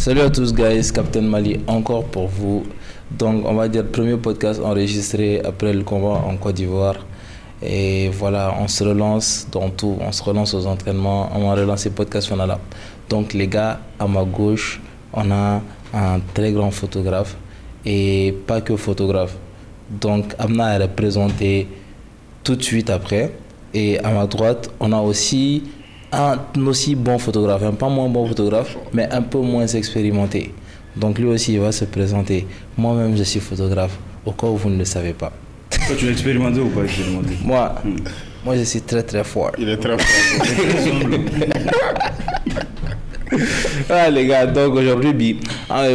Salut à tous guys, Captain Mali encore pour vous. Donc on va dire premier podcast enregistré après le combat en Côte d'Ivoire. Et voilà, on se relance dans tout, on se relance aux entraînements, on va relancer podcast Fanala. Donc les gars, à ma gauche, on a un très grand photographe et pas que photographe. Donc Amna est représenté tout de suite après. Et à ma droite, on a aussi un aussi bon photographe, un pas moins bon photographe, mais un peu moins expérimenté. Donc lui aussi, il va se présenter. Moi-même, je suis photographe, au cas où vous ne le savez pas. Toi, tu es expérimenté ou pas expérimenté? Moi, je suis très très fort. Il est très fort. Ah les gars, donc aujourd'hui,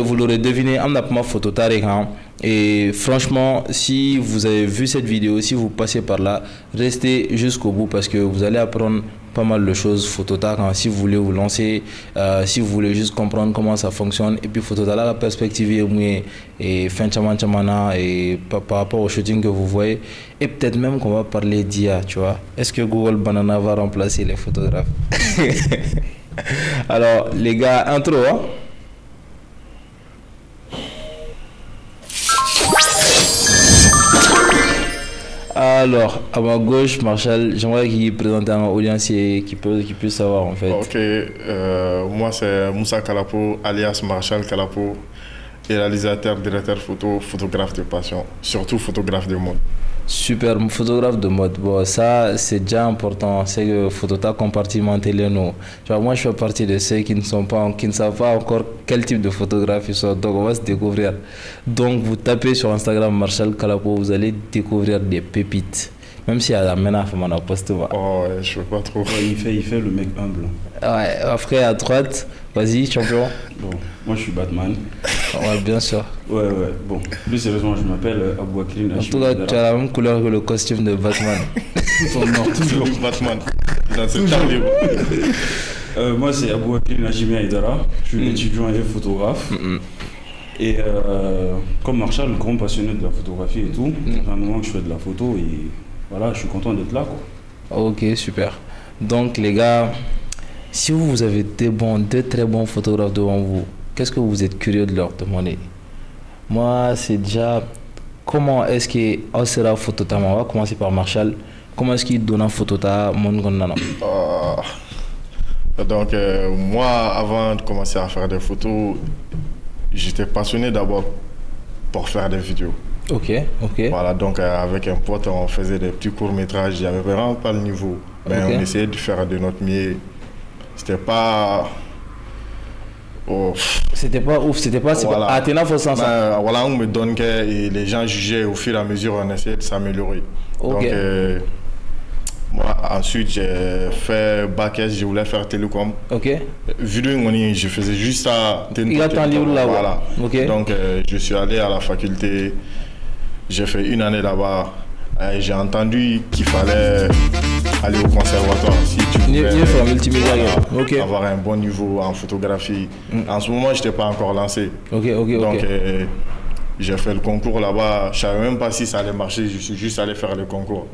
vous l'aurez deviné, on n'a pas ma photo Tarek. Et franchement, si vous avez vu cette vidéo, si vous passez par là, restez jusqu'au bout parce que vous allez apprendre pas mal de choses Phototag, si vous voulez vous lancer, si vous voulez juste comprendre comment ça fonctionne. Et puis Phototag, la perspective et fin chamana et par rapport au shooting que vous voyez. Et peut-être même qu'on va parler d'IA, tu vois. Est-ce que Google Banana va remplacer les photographes? Alors les gars, intro Alors, à ma gauche, Marshall, j'aimerais qu'il présente un audience qui puisse savoir en fait. Ok, moi c'est Moussa Kalapo, alias Marshall Kalapo, réalisateur, directeur photo, photographe de passion, surtout photographe de mode. Super, photographe de mode. Bon, ça c'est déjà important, c'est que Phototag compartimenté les noms. Tu vois, moi je fais partie de ceux qui ne savent pas encore quel type de photographe ils sont, donc on va se découvrir. Donc vous tapez sur Instagram Marshall Kalapo, vous allez découvrir des pépites. Même si à la menace, on a posté. Oh ouais, je veux pas trop. Ouais, il fait le mec humble. Ouais, après à droite, vas-y champion. Bon, moi je suis Batman. Ouais, bien sûr. Ouais. Bon, plus sérieusement, je m'appelle Abouakrine. En tout cas, tu as la même couleur que le costume de Batman. Son nom, toujours Batman. Dans ce livre. Moi, c'est Abouakrine Najimia Idara. Je suis étudiant et photographe. Et comme Marshall, grand passionné de la photographie et tout, ça fait un moment que je fais de la photo et voilà, je suis content d'être là, quoi. Ok, super. Donc les gars, si vous avez deux très bons photographes devant vous, qu'est-ce que vous êtes curieux de leur demander? Moi, c'est déjà comment est-ce qu'on sera Phototag? On va commencer par Marshall. Comment est-ce qu'il donne un Phototag? Donc moi, avant de commencer à faire des photos, j'étais passionné d'abord pour faire des vidéos. Ok. Voilà, donc avec un pote, on faisait des petits courts-métrages. Il n'y avait vraiment pas le niveau. Mais on essayait de faire de notre mieux. C'était pas... Oh. C'était pas ouf, c'était pas... Voilà. Voilà, on me donne que les gens jugeaient au fur et à mesure, on essayait de s'améliorer. Ok. Donc, moi, ensuite, j'ai fait bac S, je voulais faire télécom. Ok. Vidéo, je faisais juste ça. Il attend livre là. Voilà. Ok. Donc, je suis allé à la faculté. J'ai fait une année là-bas. J'ai entendu qu'il fallait aller au conservatoire si tu voulais avoir un bon niveau en photographie. En ce moment, je n'étais pas encore lancé. Donc, j'ai fait le concours là-bas. Je ne savais même pas si ça allait marcher. Je suis juste allé faire le concours.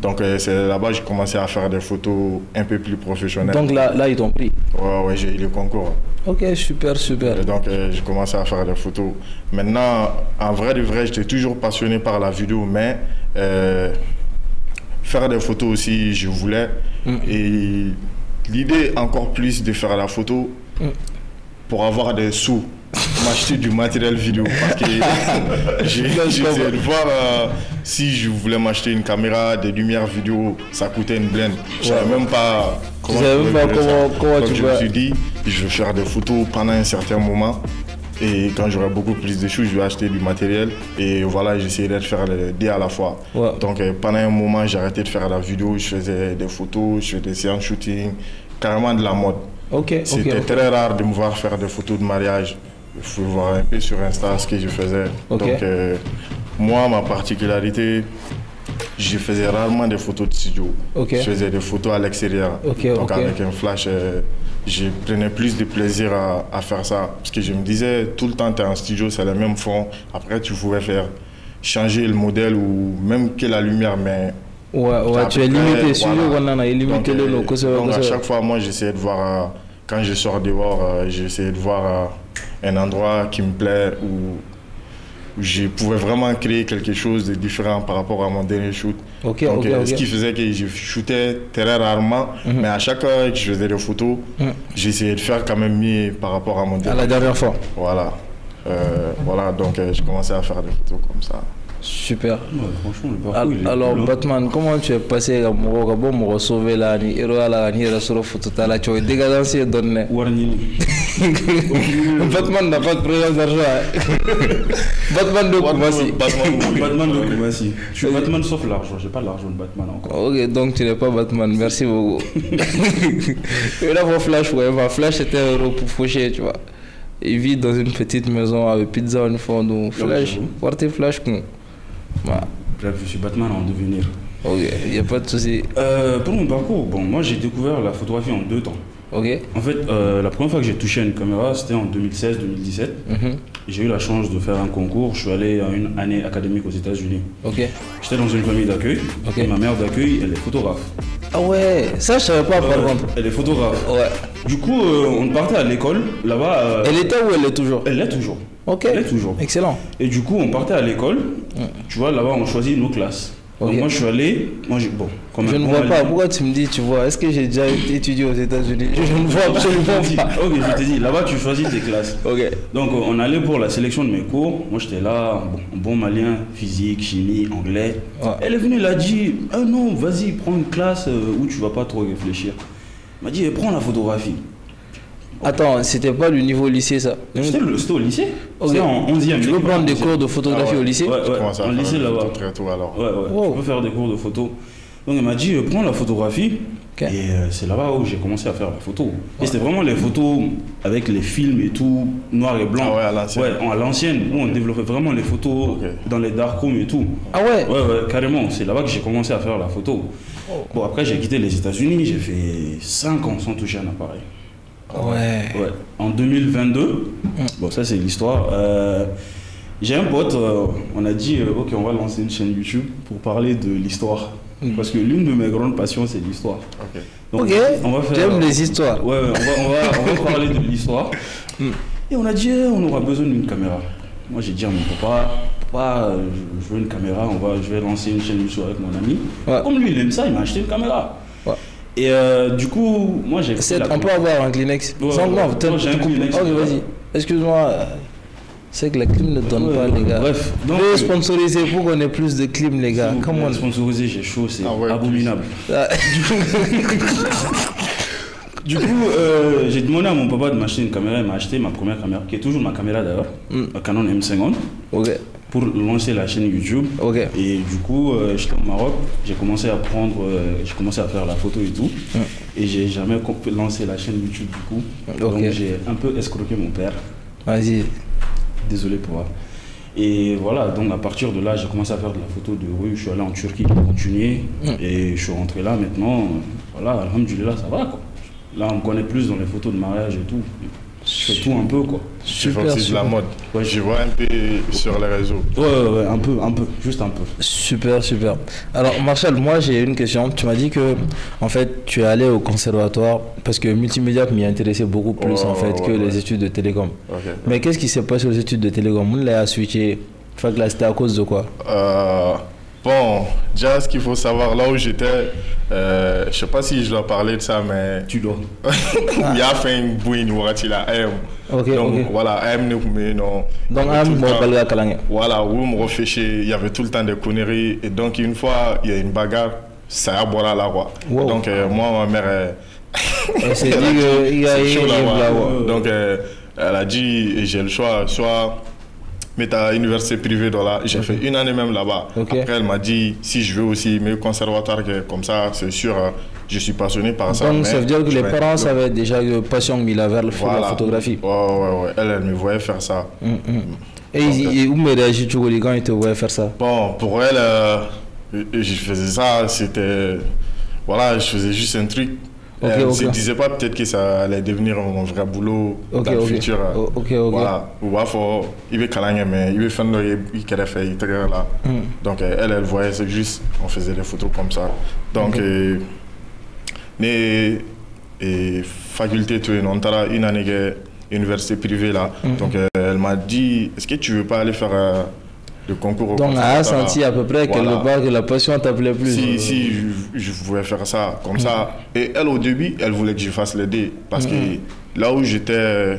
Donc, c'est là-bas que j'ai commencé à faire des photos un peu plus professionnelles. Donc là ils t'ont pris? Ouais, j'ai eu le concours. Ok, super. Et donc, j'ai commencé à faire des photos. Maintenant, en vrai de vrai, j'étais toujours passionné par la vidéo, mais faire des photos aussi, je voulais. Et l'idée encore plus de faire la photo pour avoir des sous. M'acheter du matériel vidéo parce que j'essayais de voir si je voulais m'acheter une caméra, des lumières vidéo, ça coûtait une blinde. Je savais même pas comment tu je me suis dit, je vais faire des photos pendant un certain moment et quand j'aurai beaucoup plus de sous, je vais acheter du matériel et voilà, j'essayais de faire les deux à la fois. Donc pendant un moment, j'ai arrêté de faire la vidéo, je faisais des photos, je faisais des séances shooting, carrément de la mode. C'était très rare de me voir faire des photos de mariage. Il faut voir un peu sur Insta ce que je faisais. Donc, moi, ma particularité, je faisais rarement des photos de studio. Je faisais des photos à l'extérieur. Donc, avec un flash, je prenais plus de plaisir à faire ça. Parce que je me disais, tout le temps, tu es en studio, c'est le même fond. Après, tu pouvais faire changer le modèle ou même que la lumière, mais tu es limité. Donc, à chaque fois, moi, j'essayais de voir quand je sors dehors, j'essaie de voir un endroit qui me plaît où je pouvais vraiment créer quelque chose de différent par rapport à mon dernier shoot. Donc, ce qui faisait que je shootais très rarement, mais à chaque fois que je faisais des photos, j'essayais de faire quand même mieux par rapport à mon dernier. À la dernière fois. Voilà. Voilà, donc j'ai commencé à faire des photos comme ça. Super. Ouais, franchement, le parcours, il est Alors, cool, hein. Batman, comment tu es passé à mon sauver là, ni héros à la ni sur photo là, tu as dégagé donné. Warning. Batman n'a pas de problème d'argent. Batman de Koumassi. Batman de Koumassi. Je suis Batman sauf l'argent. J'ai pas l'argent de Batman encore. Ok, donc tu n'es pas Batman. Merci beaucoup. Et là, mon Flash, ouais, ma Flash était un euro pour faucher, tu vois. Il vit dans une petite maison avec pizza en fond. Donc, Flash, portez Flash. Bref, je suis Batman en devenir. Ok, il n'y a pas de souci. Pour mon parcours, bon, moi j'ai découvert la photographie en 2 temps. Ok. En fait, la première fois que j'ai touché à une caméra, c'était en 2016-2017. J'ai eu la chance de faire un concours. Je suis allé à une année académique aux États-Unis. Ok. J'étais dans une famille d'accueil. Ok. Et ma mère d'accueil, elle est photographe. Ah ouais, ça je savais pas par contre. Elle est photographe. Ouais. Du coup, on partait à l'école. Là-bas. Elle était où elle est toujours? Elle l'est toujours. Ok. Elle est toujours. Excellent. Et du coup, on partait à l'école. Tu vois, là-bas, on choisit nos classes. Ok. Donc moi, je suis allé. Bon, comme Je ne vois pas. Pourquoi tu me dis, tu vois? Est-ce que j'ai déjà étudié aux États-Unis? Je ne vois absolument pas. Ok, je te dis, là-bas, tu choisis tes classes. Ok. Donc, on allait pour la sélection de mes cours. Moi, j'étais là, bon malien, physique, chimie, anglais. Ouais. Elle est venue, elle a dit, ah non, vas-y, prends une classe où tu vas pas trop réfléchir. Elle m'a dit, prends la photographie. Attends, c'était pas le niveau lycée ça? C'était au lycée. Ok. C'était en 11e. Tu veux prendre des cours de photographie au lycée? Ouais, ouais, Commence à en faire lycée des là-bas. photos très tôt alors. Ouais, ouais, Wow. tu peux faire des cours de photo. Donc elle m'a dit, prends la photographie. Ok. Et c'est là-bas où j'ai commencé à faire la photo. Et c'était vraiment les photos avec les films et tout, noir et blanc. Ah ouais, à l'ancienne. Ouais, à l'ancienne, où on développait vraiment les photos Ok. dans les darkrooms et tout. Ah ouais? Ouais, ouais, carrément. C'est là-bas que j'ai commencé à faire la photo. Bon, après, j'ai quitté les États-Unis, j'ai fait 5 ans sans toucher un appareil. Ouais. Ouais. En 2022, bon, ça c'est l'histoire. J'ai un pote, on a dit, ok, on va lancer une chaîne YouTube pour parler de l'histoire. Parce que l'une de mes grandes passions, c'est l'histoire. Ok. Donc, Ok. on va faire. J'aime les histoires. Ouais, ouais, on va parler de l'histoire. Et on a dit, on aura besoin d'une caméra. Moi, j'ai dit à mon papa, je veux une caméra, je vais lancer une chaîne YouTube avec mon ami. Ouais. Comme lui, il aime ça, il m'a acheté une caméra. Ouais. Et du coup, moi, j'ai pris On peut avoir un Kleenex? Ouais, Sans ouais, moi, ouais. peut-être Moi, j'ai tu un coupes. Kleenex. Ok, vas-y. Excuse-moi. C'est que la clim ne donne Ouais, pas, les gars. bref, donc, Faut sponsoriser pour qu'on ait plus de clim, les gars. Come on. Sponsorisé, j'ai chaud, c'est Ah ouais, abominable. Ah, Du coup, j'ai demandé à mon papa de m'acheter une caméra. Il m'a acheté ma première caméra, qui est toujours ma caméra d'ailleurs, la Canon M50, Ok. pour lancer la chaîne YouTube. Ok. Et du coup, j'étais au Maroc, j'ai commencé à faire la photo et tout. Et j'ai jamais lancé la chaîne YouTube du coup. Ok. Donc j'ai un peu escroqué mon père. Vas-y. Désolé pour ça. Et voilà, donc à partir de là, j'ai commencé à faire de la photo de rue. Je suis allé en Turquie pour continuer. Et je suis rentré là maintenant. Voilà, alhamdoulilah, ça va quoi. Là, on me connaît plus dans les photos de mariage et tout. Je fais tout un peu quoi. Tu fais aussi de la mode. Ouais. Je vois un peu sur les réseaux. Ouais, un peu, juste un peu. Super, super. Alors, Marshall, moi j'ai une question. Tu m'as dit que, en fait, tu es allé au conservatoire parce que multimédia m'y intéressait beaucoup plus en fait que les études de télécom. Ok. Mais qu'est-ce qui s'est passé aux études de télécom? On l'a switché. Fait que là, c'était à cause de quoi? Bon, déjà, ce qu'il faut savoir, là où j'étais, je sais pas si je dois parler de ça, mais Tu dois. il y a fait une bouine où il a M. Ok, Donc ok. voilà, M ne non. Donc, Il y avait tout le temps- Balga Kalangé. Voilà, où me refait, il y avait tout le temps des conneries. Et donc, une fois, il y a une bagarre, ça a boire là, quoi. Wow. Donc, moi, ma mère, Elle s'est dit elle a dit, qu'il y a c'est chaud une là-bas. blague. Donc, elle a dit, j'ai le choix, soit mettre à l'université privée là. J'ai fait une année même là-bas. Ok. Après, elle m'a dit, si je veux aussi, mais conservatoire, comme ça, c'est sûr, je suis passionné par ça. Donc, mais ça veut dire que je les vais- parents savaient déjà que passion qu'il avait vers la Voilà. photographie. Ouais. Elle me voyait faire ça. Et où me réagit tu quand il te voyait faire ça? Bon, pour elle, je faisais ça, c'était. Voilà, je faisais juste un truc. Ok, Elle ne ok. se disait pas peut-être que ça allait devenir mon vrai boulot dans le futur. Ok. Voilà. Ou il veut caler, mais il veut faire le qu'il a fait, il était là. Donc, elle voyait, c'est juste, on faisait des photos comme ça. Donc, mais et faculté tout non tara une année université privée là. Donc elle m'a dit est-ce que tu veux pas aller faire le concours au Donc elle a senti à peu près quelque part que la passion t'appelait plus. Si je pouvais faire ça comme ça. Et elle au début elle voulait que je fasse les deux parce que là où j'étais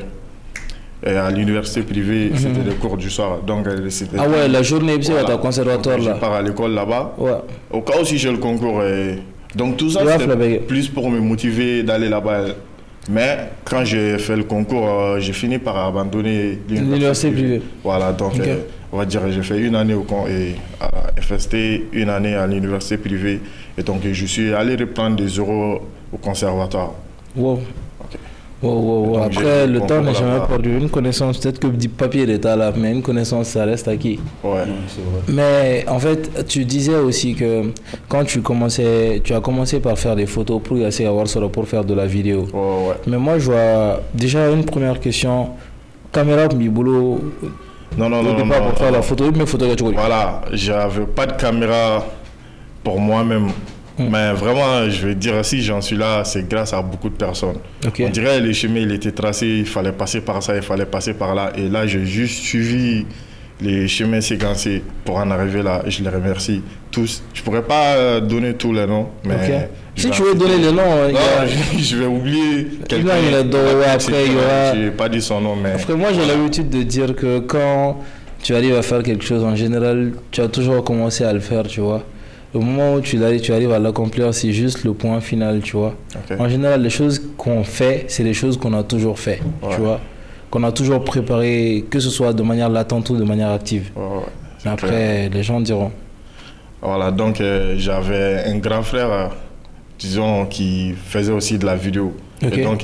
à l'université privée, c'était des cours du soir. Donc, ah ouais, la journée, voilà. Au conservatoire là. Je pars à l'école là-bas. Ouais. Au cas où si j'ai le concours. Donc tout ça, c'était plus pour me motiver d'aller là-bas. Mais quand j'ai fait le concours, j'ai fini par abandonner l'université privée. Voilà, donc on va dire j'ai fait une année à FST, une année à l'université privée. Et donc je suis allé reprendre des euros au conservatoire. Wow. Wow. Après, le temps n'a jamais perdu. Une connaissance, peut-être que du papier est là, mais une connaissance, ça reste acquis. Ouais. Mais en fait, tu disais aussi que quand tu as commencé par faire des photos pour essayer d'avoir ce rapport pour faire de la vidéo. Ouais. Mais moi, je vois déjà une première question. Caméra, mi boulot. Non. Pour faire la photo, mais photo. Voilà, j'avais pas de caméra pour moi-même. Mais vraiment, je vais dire, si j'en suis là, c'est grâce à beaucoup de personnes. Okay. On dirait que les chemins, il était tracé, il fallait passer par ça, il fallait passer par là. Et là, j'ai juste suivi les chemins séquencés pour en arriver là. Et je les remercie tous. Je pourrais pas donner tous les noms, mais... Okay. Si tu veux donner les noms... je vais oublier quelqu'un. Je n'ai pas dit son nom, mais... Après, moi, j'ai l'habitude de dire que quand tu arrives à faire quelque chose, en général, tu as toujours commencé à le faire, tu vois. Le moment où tu arrives à l'accomplir, c'est juste le point final, tu vois. Okay. En général, les choses qu'on fait, c'est les choses qu'on a toujours fait, tu vois. Qu'on a toujours préparé, que ce soit de manière latente ou de manière active. Mais après, les gens diront. Voilà, donc j'avais un grand frère, disons, qui faisait aussi de la vidéo. Okay. Et donc,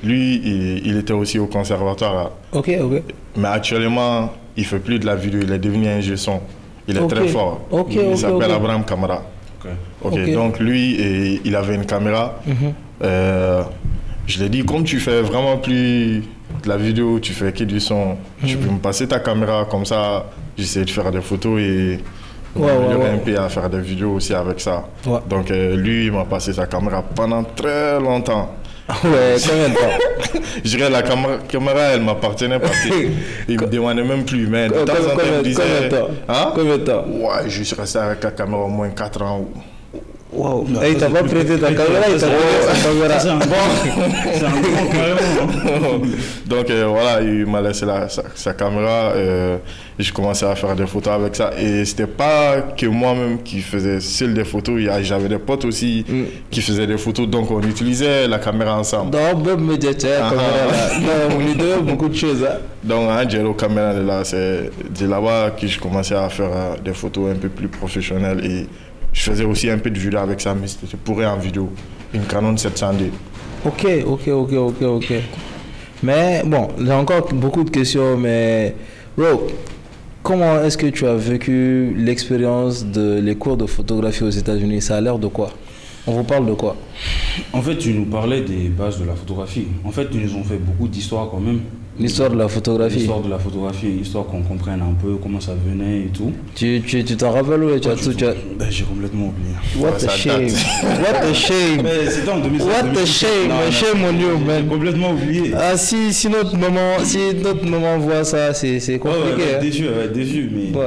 lui, il était aussi au conservatoire. Ok. Mais actuellement, il ne fait plus de la vidéo, il est devenu ingé son. Il est très fort. Il s'appelle Abraham Kamara. Donc lui, il avait une caméra. Je lui ai dit, comme tu fais vraiment plus de la vidéo, tu fais que du son, tu peux me passer ta caméra, comme ça, j'essaie de faire des photos et m'améliorer un peu à faire des vidéos aussi avec ça. Donc lui, il m'a passé sa caméra pendant très longtemps. Ouais, combien de temps? Je dirais la caméra, elle m'appartenait parce qu'il me demandait même plus. Mais de temps en temps, il me disait... Combien de temps? Ouais, je suis resté avec la caméra au moins 4 ans. Wow. Et il t'a pas prêté ta caméra, il t'a prêté sa caméra. C'est un bon carrément. Donc voilà, il m'a laissé sa caméra. J'ai commencé à faire des photos avec ça. Et c'était pas que moi-même qui faisais seul des photos. J'avais des potes aussi qui faisaient des photos. Donc on utilisait la caméra ensemble. Donc, même médiateur, on lui donnait beaucoup de choses. Donc, j'ai la caméra de là. C'est de là-bas que je commençais à faire des photos un peu plus professionnelles. Et je faisais aussi un peu de vidéo avec ça, mais c'était pour en vidéo. Une Canon 700D. Ok. Mais bon, j'ai encore beaucoup de questions, mais bro, comment est-ce que tu as vécu l'expérience les cours de photographie aux États-Unis? Ça a l'air de quoi? On vous parle de quoi? En fait, tu nous parlais des bases de la photographie. En fait, ils nous ont fait beaucoup d'histoires quand même. L'histoire de la photographie. L'histoire de la photographie, histoire qu'on comprenne un peu comment ça venait et tout. Tu t'en rappelles ou tu as tout j'ai complètement oublié. What a shame. What a shame. Mais c'était en 2007. What a shame. Shame on you, man. J'ai complètement oublié. Ah, si notre maman voit ça, c'est compliqué. Elle va être déçue. Mais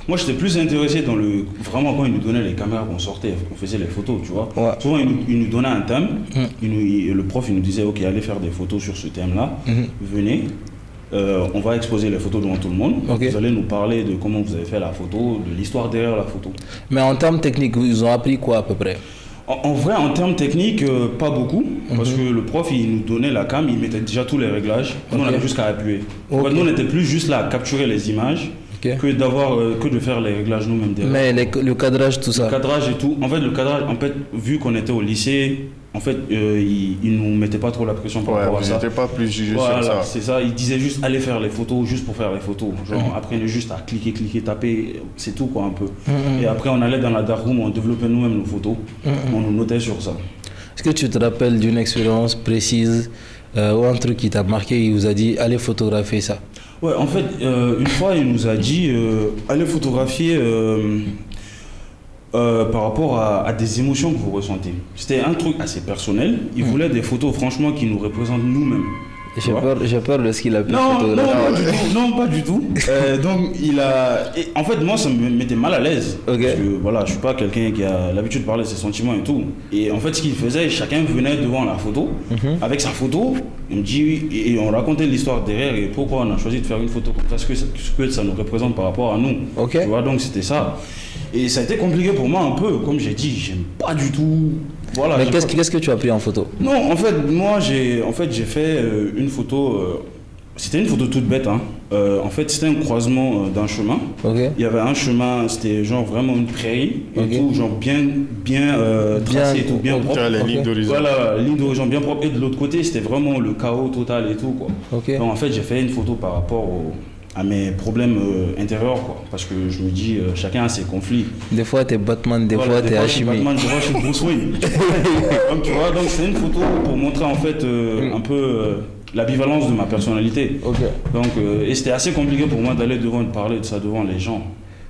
moi, j'étais plus intéressé dans vraiment quand ils nous donnaient les caméras qu'on sortait, qu'on faisait les photos, tu vois. Souvent, ils nous donnaient un thème. Le prof, il nous disait, OK, allez faire des photos sur ce thème-là. Venez. On va exposer les photos devant tout le monde. Vous allez nous parler de comment vous avez fait la photo, de l'histoire derrière la photo. Mais en termes techniques, ils ont appris quoi à peu près? En vrai, en termes techniques, pas beaucoup. Parce que le prof, il nous donnait la cam, il mettait déjà tous les réglages. Nous, on avait juste qu'à appuyer. Nous, on n'était plus juste là à capturer les images que de faire les réglages nous-mêmes derrière. Mais le cadrage, tout ça? Le cadrage et tout. En fait, le cadrage, vu qu'on était au lycée, en fait, ils nous mettaient pas trop la pression par rapport à ça. Vous n'étiez pas plus jugé sur ça. C'est ça. Ils disaient juste allez faire les photos, juste pour faire les photos. Genre, apprenez juste à cliquer, taper, c'est tout quoi un peu. Et après, on allait dans la darkroom, on développait nous-mêmes nos photos. On nous notait sur ça. Est-ce que tu te rappelles d'une expérience précise ou un truc qui t'a marqué, il vous a dit allez photographier ça? Ouais, en fait, 1 fois, il nous a dit allez photographier par rapport à des émotions que vous ressentez. C'était un truc assez personnel. Il voulait des photos, franchement, qui nous représentent nous-mêmes. J'ai peur de ce qu'il a pu photographier. Non, pas du tout. Donc, en fait, moi, ça me mettait mal à l'aise. Okay. Parce que, voilà, je suis pas quelqu'un qui a l'habitude de parler de ses sentiments et tout. Et en fait, ce qu'il faisait, chacun venait devant la photo, avec sa photo, il me dit, et on racontait l'histoire derrière et pourquoi on a choisi de faire une photo comme ça, ce que ça nous représente par rapport à nous. Okay. Tu vois, donc c'était ça. Et ça a été compliqué pour moi un peu, comme j'ai dit, j'aime pas du tout. Voilà, mais qu'est-ce que tu as pris en photo? Non, en fait, moi, j'ai fait une photo. C'était une photo toute bête. Hein. En fait, c'était un croisement d'un chemin. Okay. Il y avait un chemin, c'était genre vraiment une prairie, et tout, genre bien tracé et tout, bien propre. Les lignes d'horizon. Voilà, ligne d'horizon bien propre. Et de l'autre côté, c'était vraiment le chaos total et tout, quoi. Okay. Donc, en fait, j'ai fait une photo par rapport à mes problèmes intérieurs, quoi. Parce que je me dis, chacun a ses conflits. Des fois, t'es Batman, des fois, t'es Hashimi. Des fois, je suis Bruce Wayne. Donc, tu vois, donc c'est une photo pour montrer en fait un peu l'ambivalence de ma personnalité. Okay. Donc, et c'était assez compliqué pour moi d'aller parler de ça devant les gens.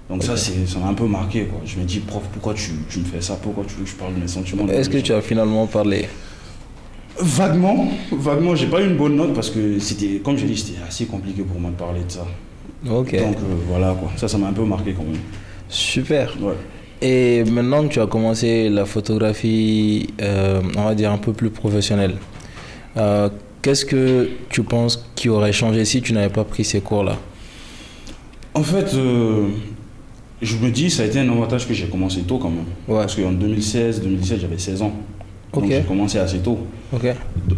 Donc ça m'a un peu marqué, quoi. Je me dis, prof, pourquoi tu me fais ça? Pourquoi tu veux que je parle de mes sentiments? Est-ce que tu as finalement parlé? Vaguement, j'ai pas eu une bonne note parce que c'était, comme j'ai dit, c'était assez compliqué pour moi de parler de ça. Ok. Donc voilà, quoi. Ça m'a un peu marqué quand même. Super. Ouais. Et maintenant que tu as commencé la photographie, on va dire un peu plus professionnelle, qu'est-ce que tu penses qui aurait changé si tu n'avais pas pris ces cours-là? En fait, je me dis, ça a été un avantage que j'ai commencé tôt quand même. Ouais. Parce qu'en 2016, 2017, j'avais 16 ans. Donc j'ai commencé assez tôt. Okay.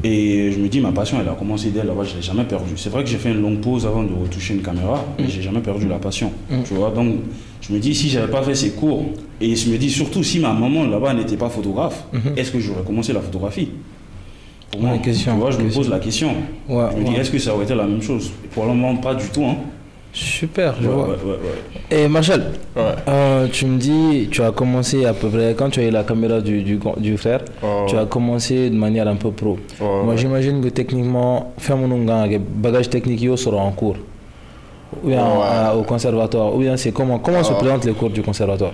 Et je me dis, ma passion, elle a commencé dès là-bas, je ne l'ai jamais perdue. C'est vrai que j'ai fait une longue pause avant de retoucher une caméra, mais je n'ai jamais perdu la passion. Tu vois, donc je me dis, si je n'avais pas fait ces cours, et je me dis surtout si ma maman là-bas n'était pas photographe, est-ce que j'aurais commencé la photographie? Pour moi, question, tu vois, je me pose la question. Ouais, je me dis, est-ce que ça aurait été la même chose? Et pour le moment, pas du tout. Hein. Super, je vois. Ouais. Et Marshall, tu me dis, tu as commencé à peu près, quand tu as eu la caméra du frère, tu as commencé de manière un peu pro. Moi, j'imagine que techniquement, faire mon bagage technique sera en cours. Ou bien au conservatoire. Ou bien c'est comment se présentent les cours du conservatoire?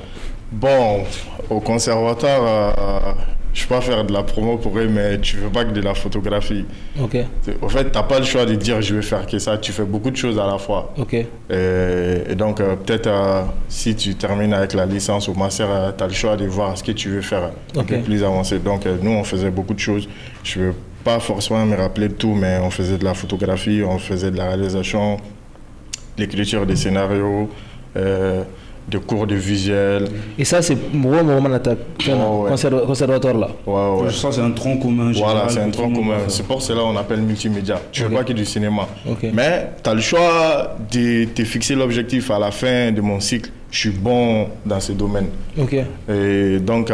Bon, au conservatoire, je ne vais pas faire de la promo pour eux, mais tu ne veux pas que de la photographie. Ok. En fait, tu n'as pas le choix de dire je vais faire que ça. Tu fais beaucoup de choses à la fois. Ok. Et donc, peut-être si tu termines avec la licence ou master, tu as le choix de voir ce que tu veux faire un peu plus avancé. Donc, nous, on faisait beaucoup de choses. Je ne veux pas forcément me rappeler de tout, mais on faisait de la photographie, on faisait de la réalisation, l'écriture des scénarios, de cours de visuel. Et ça, c'est vraiment conservatoire là. Ouais. Ça, c'est un tronc commun. Voilà, c'est un tronc commun. C'est pour cela qu'on appelle multimédia. Tu ne veux pas que du cinéma. Mais tu as le choix de te fixer l'objectif à la fin de mon cycle. Je suis bon dans ce domaine. Ok. Et donc,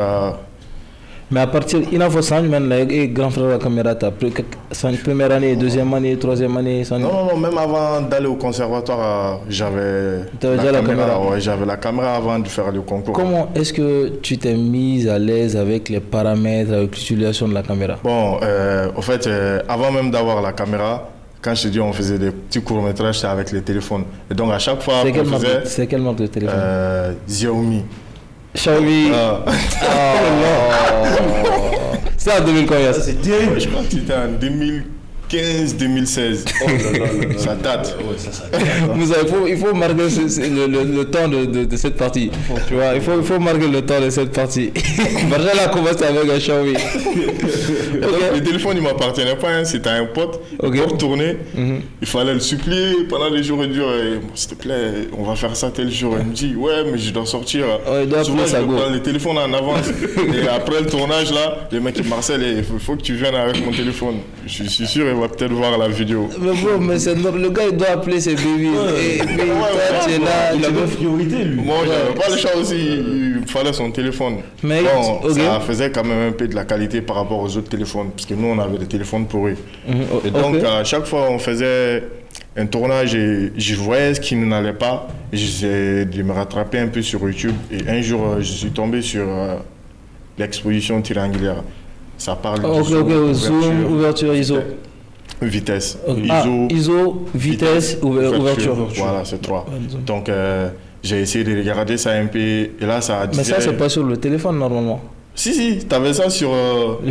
mais à partir, il en faut 100 et grand frère de la caméra, tu as première année, deuxième année, troisième année. Non, même avant d'aller au conservatoire, j'avais la caméra. Ouais, j'avais la caméra avant de faire le concours. Comment est-ce que tu t'es mise à l'aise avec les paramètres, avec l'utilisation de la caméra? Bon, en fait, avant même d'avoir la caméra, quand je te dis on faisait des petits courts-métrages, c'était avec les téléphones. Et donc à chaque fois c'est quelle marque de téléphone? Xiaomi. Xiaomi. C'est en 2000 combien? C'est terrible. Je crois que c'était en 2015-2016. Ça date. Il faut marquer le temps de cette partie. Tu vois, il faut marquer le temps de cette partie. Marjal a commencé avec un Xiaomi. Le téléphone ne m'appartenait pas, hein, c'était un pote. Pour tourner, il fallait le supplier pendant les jours et dur. S'il te plaît, on va faire ça tel jour. Il me dit, ouais, mais je dois sortir. Souvent, je prends le téléphone en avance. Et après le tournage, là, le mec il Marcel, il faut que tu viennes avec mon téléphone. Je suis sûr, il va peut-être voir la vidéo. Mais bon, mais le gars, il doit appeler ses bébés. Et toi, tu es là. Il avait priorité, lui. Moi, j'avais pas le choix aussi. Il fallait son téléphone. Mais bon, ça faisait quand même un peu de la qualité par rapport aux autres téléphones. Parce que nous, on avait des téléphones pour eux. Et donc, à chaque fois, on faisait un tournage et je voyais ce qui n'allait pas. J'essayais de me rattraper un peu sur YouTube. Et un jour, je suis tombé sur l'exposition triangulaire. Ça parle de zoom, ouverture, ISO. Vitesse. ISO, vitesse, ouverture. Voilà, c'est 3. Donc, j'ai essayé de regarder ça un peu. Et là, ça disait... Mais ça, c'est pas sur le téléphone normalement. Si, t'avais ça sur...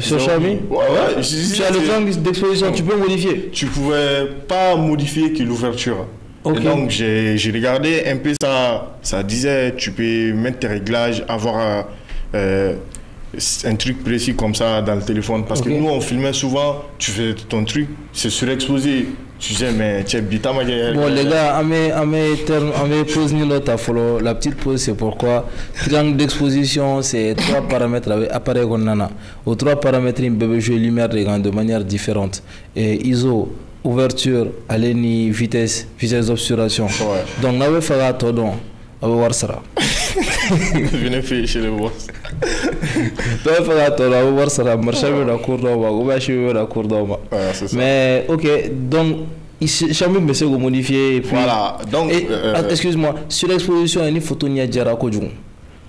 sur Xiaomi. Ouais. Tu as le temps d'exposition, tu peux modifier. Tu pouvais pas modifier que l'ouverture. Okay. Et donc, j'ai regardé un peu ça. Ça disait, tu peux mettre tes réglages, avoir un truc précis comme ça dans le téléphone. Parce que nous, on filmait souvent, tu fais ton truc, c'est surexposé. Tu sais, mais tu es bita. Bon, les gars, à mes pause ni l'autre, la petite pause, c'est pourquoi triangle d'exposition, c'est 3 paramètres avec appareil qu'on a. Aux 3 paramètres, il peut jouer lumière de manière différente. Et ISO, ouverture, aleni, vitesse d'obturation. Ouais. Donc, on va faire un don. On va voir ça. Venez faire chez les boss. On va faire un tour, on va voir ça. Marcher vers la cour d'homme, on va acheter vers la cour d'homme. Mais, ok, donc, Xiaomi me s'est modifié. Voilà, donc. Excuse-moi, sur l'exposition, il y a une photo de Diara Kodjoun.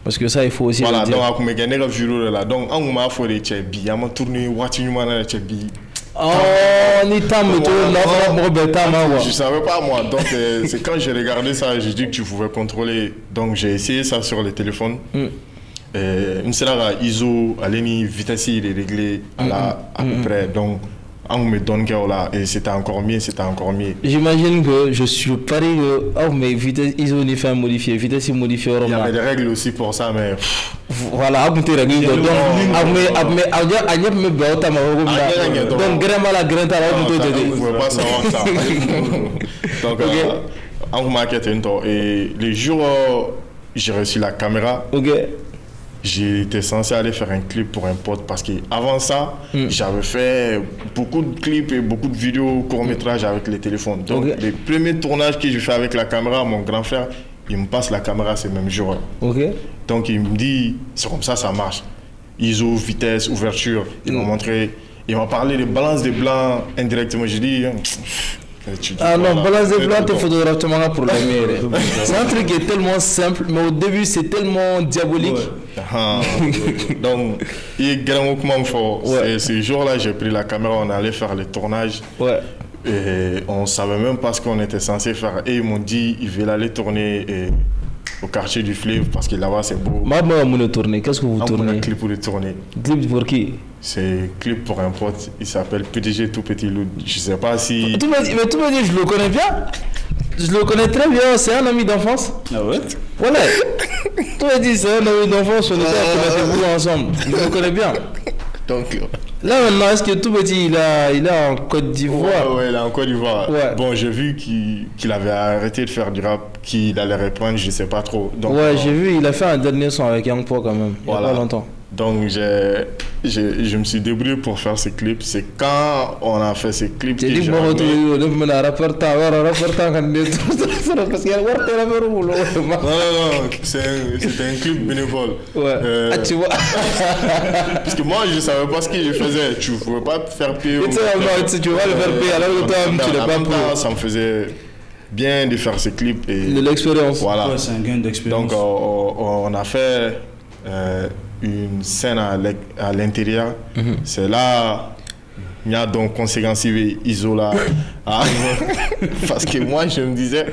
Parce que ça, il faut aussi. Voilà, le dire. donc, on a vu là. Donc, on m'a fait des tchébi. On m'a tourné, tchébi. Oh, ni tam, je savais pas moi, donc c'est quand j'ai regardé ça, j'ai dit que tu pouvais contrôler. Donc j'ai essayé ça sur le téléphone. Une seule ISO, aleni vitesse il est réglé à peu près. Donc on me donne là et c'était encore mieux. J'imagine que je suis pareil que mais vitesse ISO n'est pas modifié, vitesse modifié. Il y avait des règles aussi pour ça, mais voilà, donc donc vraiment la graine vous ne pouvez pas savoir ça. Donc on m'a et les jours j'ai reçu la caméra. J'étais censé aller faire un clip pour un pote parce qu'avant ça, j'avais fait beaucoup de clips et beaucoup de vidéos courts-métrages avec les téléphones. Donc, les premiers tournages que j'ai fait avec la caméra, mon grand frère, il me passe la caméra ces mêmes jours. Donc, il me dit, c'est comme ça marche. ISO, vitesse, ouverture. Il m'a montré, il m'a parlé de balance des blancs indirectement. J'ai dit, non, balance des blancs, tu photographes pour la mère. C'est un truc qui est tellement simple, mais au début, c'est tellement diabolique. Donc, il est grand fort. Ce jour-là, j'ai pris la caméra, on allait faire le tournage. Et on ne savait même pas ce qu'on était censé faire. Et ils m'ont dit, ils veulent aller tourner au quartier du Fleuve parce que là-bas, c'est beau. Qu'est-ce que vous tournez? Un clip pour le tourner. Clip pour qui? C'est un clip pour un pote, il s'appelle PDG Tout Petit Loup. Je sais pas si... Tu me dis, je le connais bien. Je le connais très bien, c'est un ami d'enfance. Ah ouais? Voilà. Tu me dis, c'est un ami d'enfance, on était à vous ensemble. Je le connais bien. Donc... Là maintenant, est-ce que Tout Petit, il est en Côte d'Ivoire? Ouais, il est en Côte d'Ivoire. Bon, j'ai vu qu'il avait arrêté de faire du rap, qu'il allait reprendre, je sais pas trop. Donc, j'ai vu, il a fait un dernier son avec Young Po quand même, il y a pas longtemps. Donc je me suis débrouillé pour faire ces clips. C'est quand on a fait ces clips que j'ai non, c'était un clip bénévole. Tu vois. Parce que moi je savais pas ce que je faisais. Tu pouvais pas faire payer. Tu vas le faire payer alors que toi tu l'as pas pris. Ça me faisait bien de faire ces clips et de l'expérience. Voilà. C'est un gain d'expérience. Donc on a fait une scène à l'intérieur. C'est là il y a donc conséquence ISO là. Parce que moi je me disais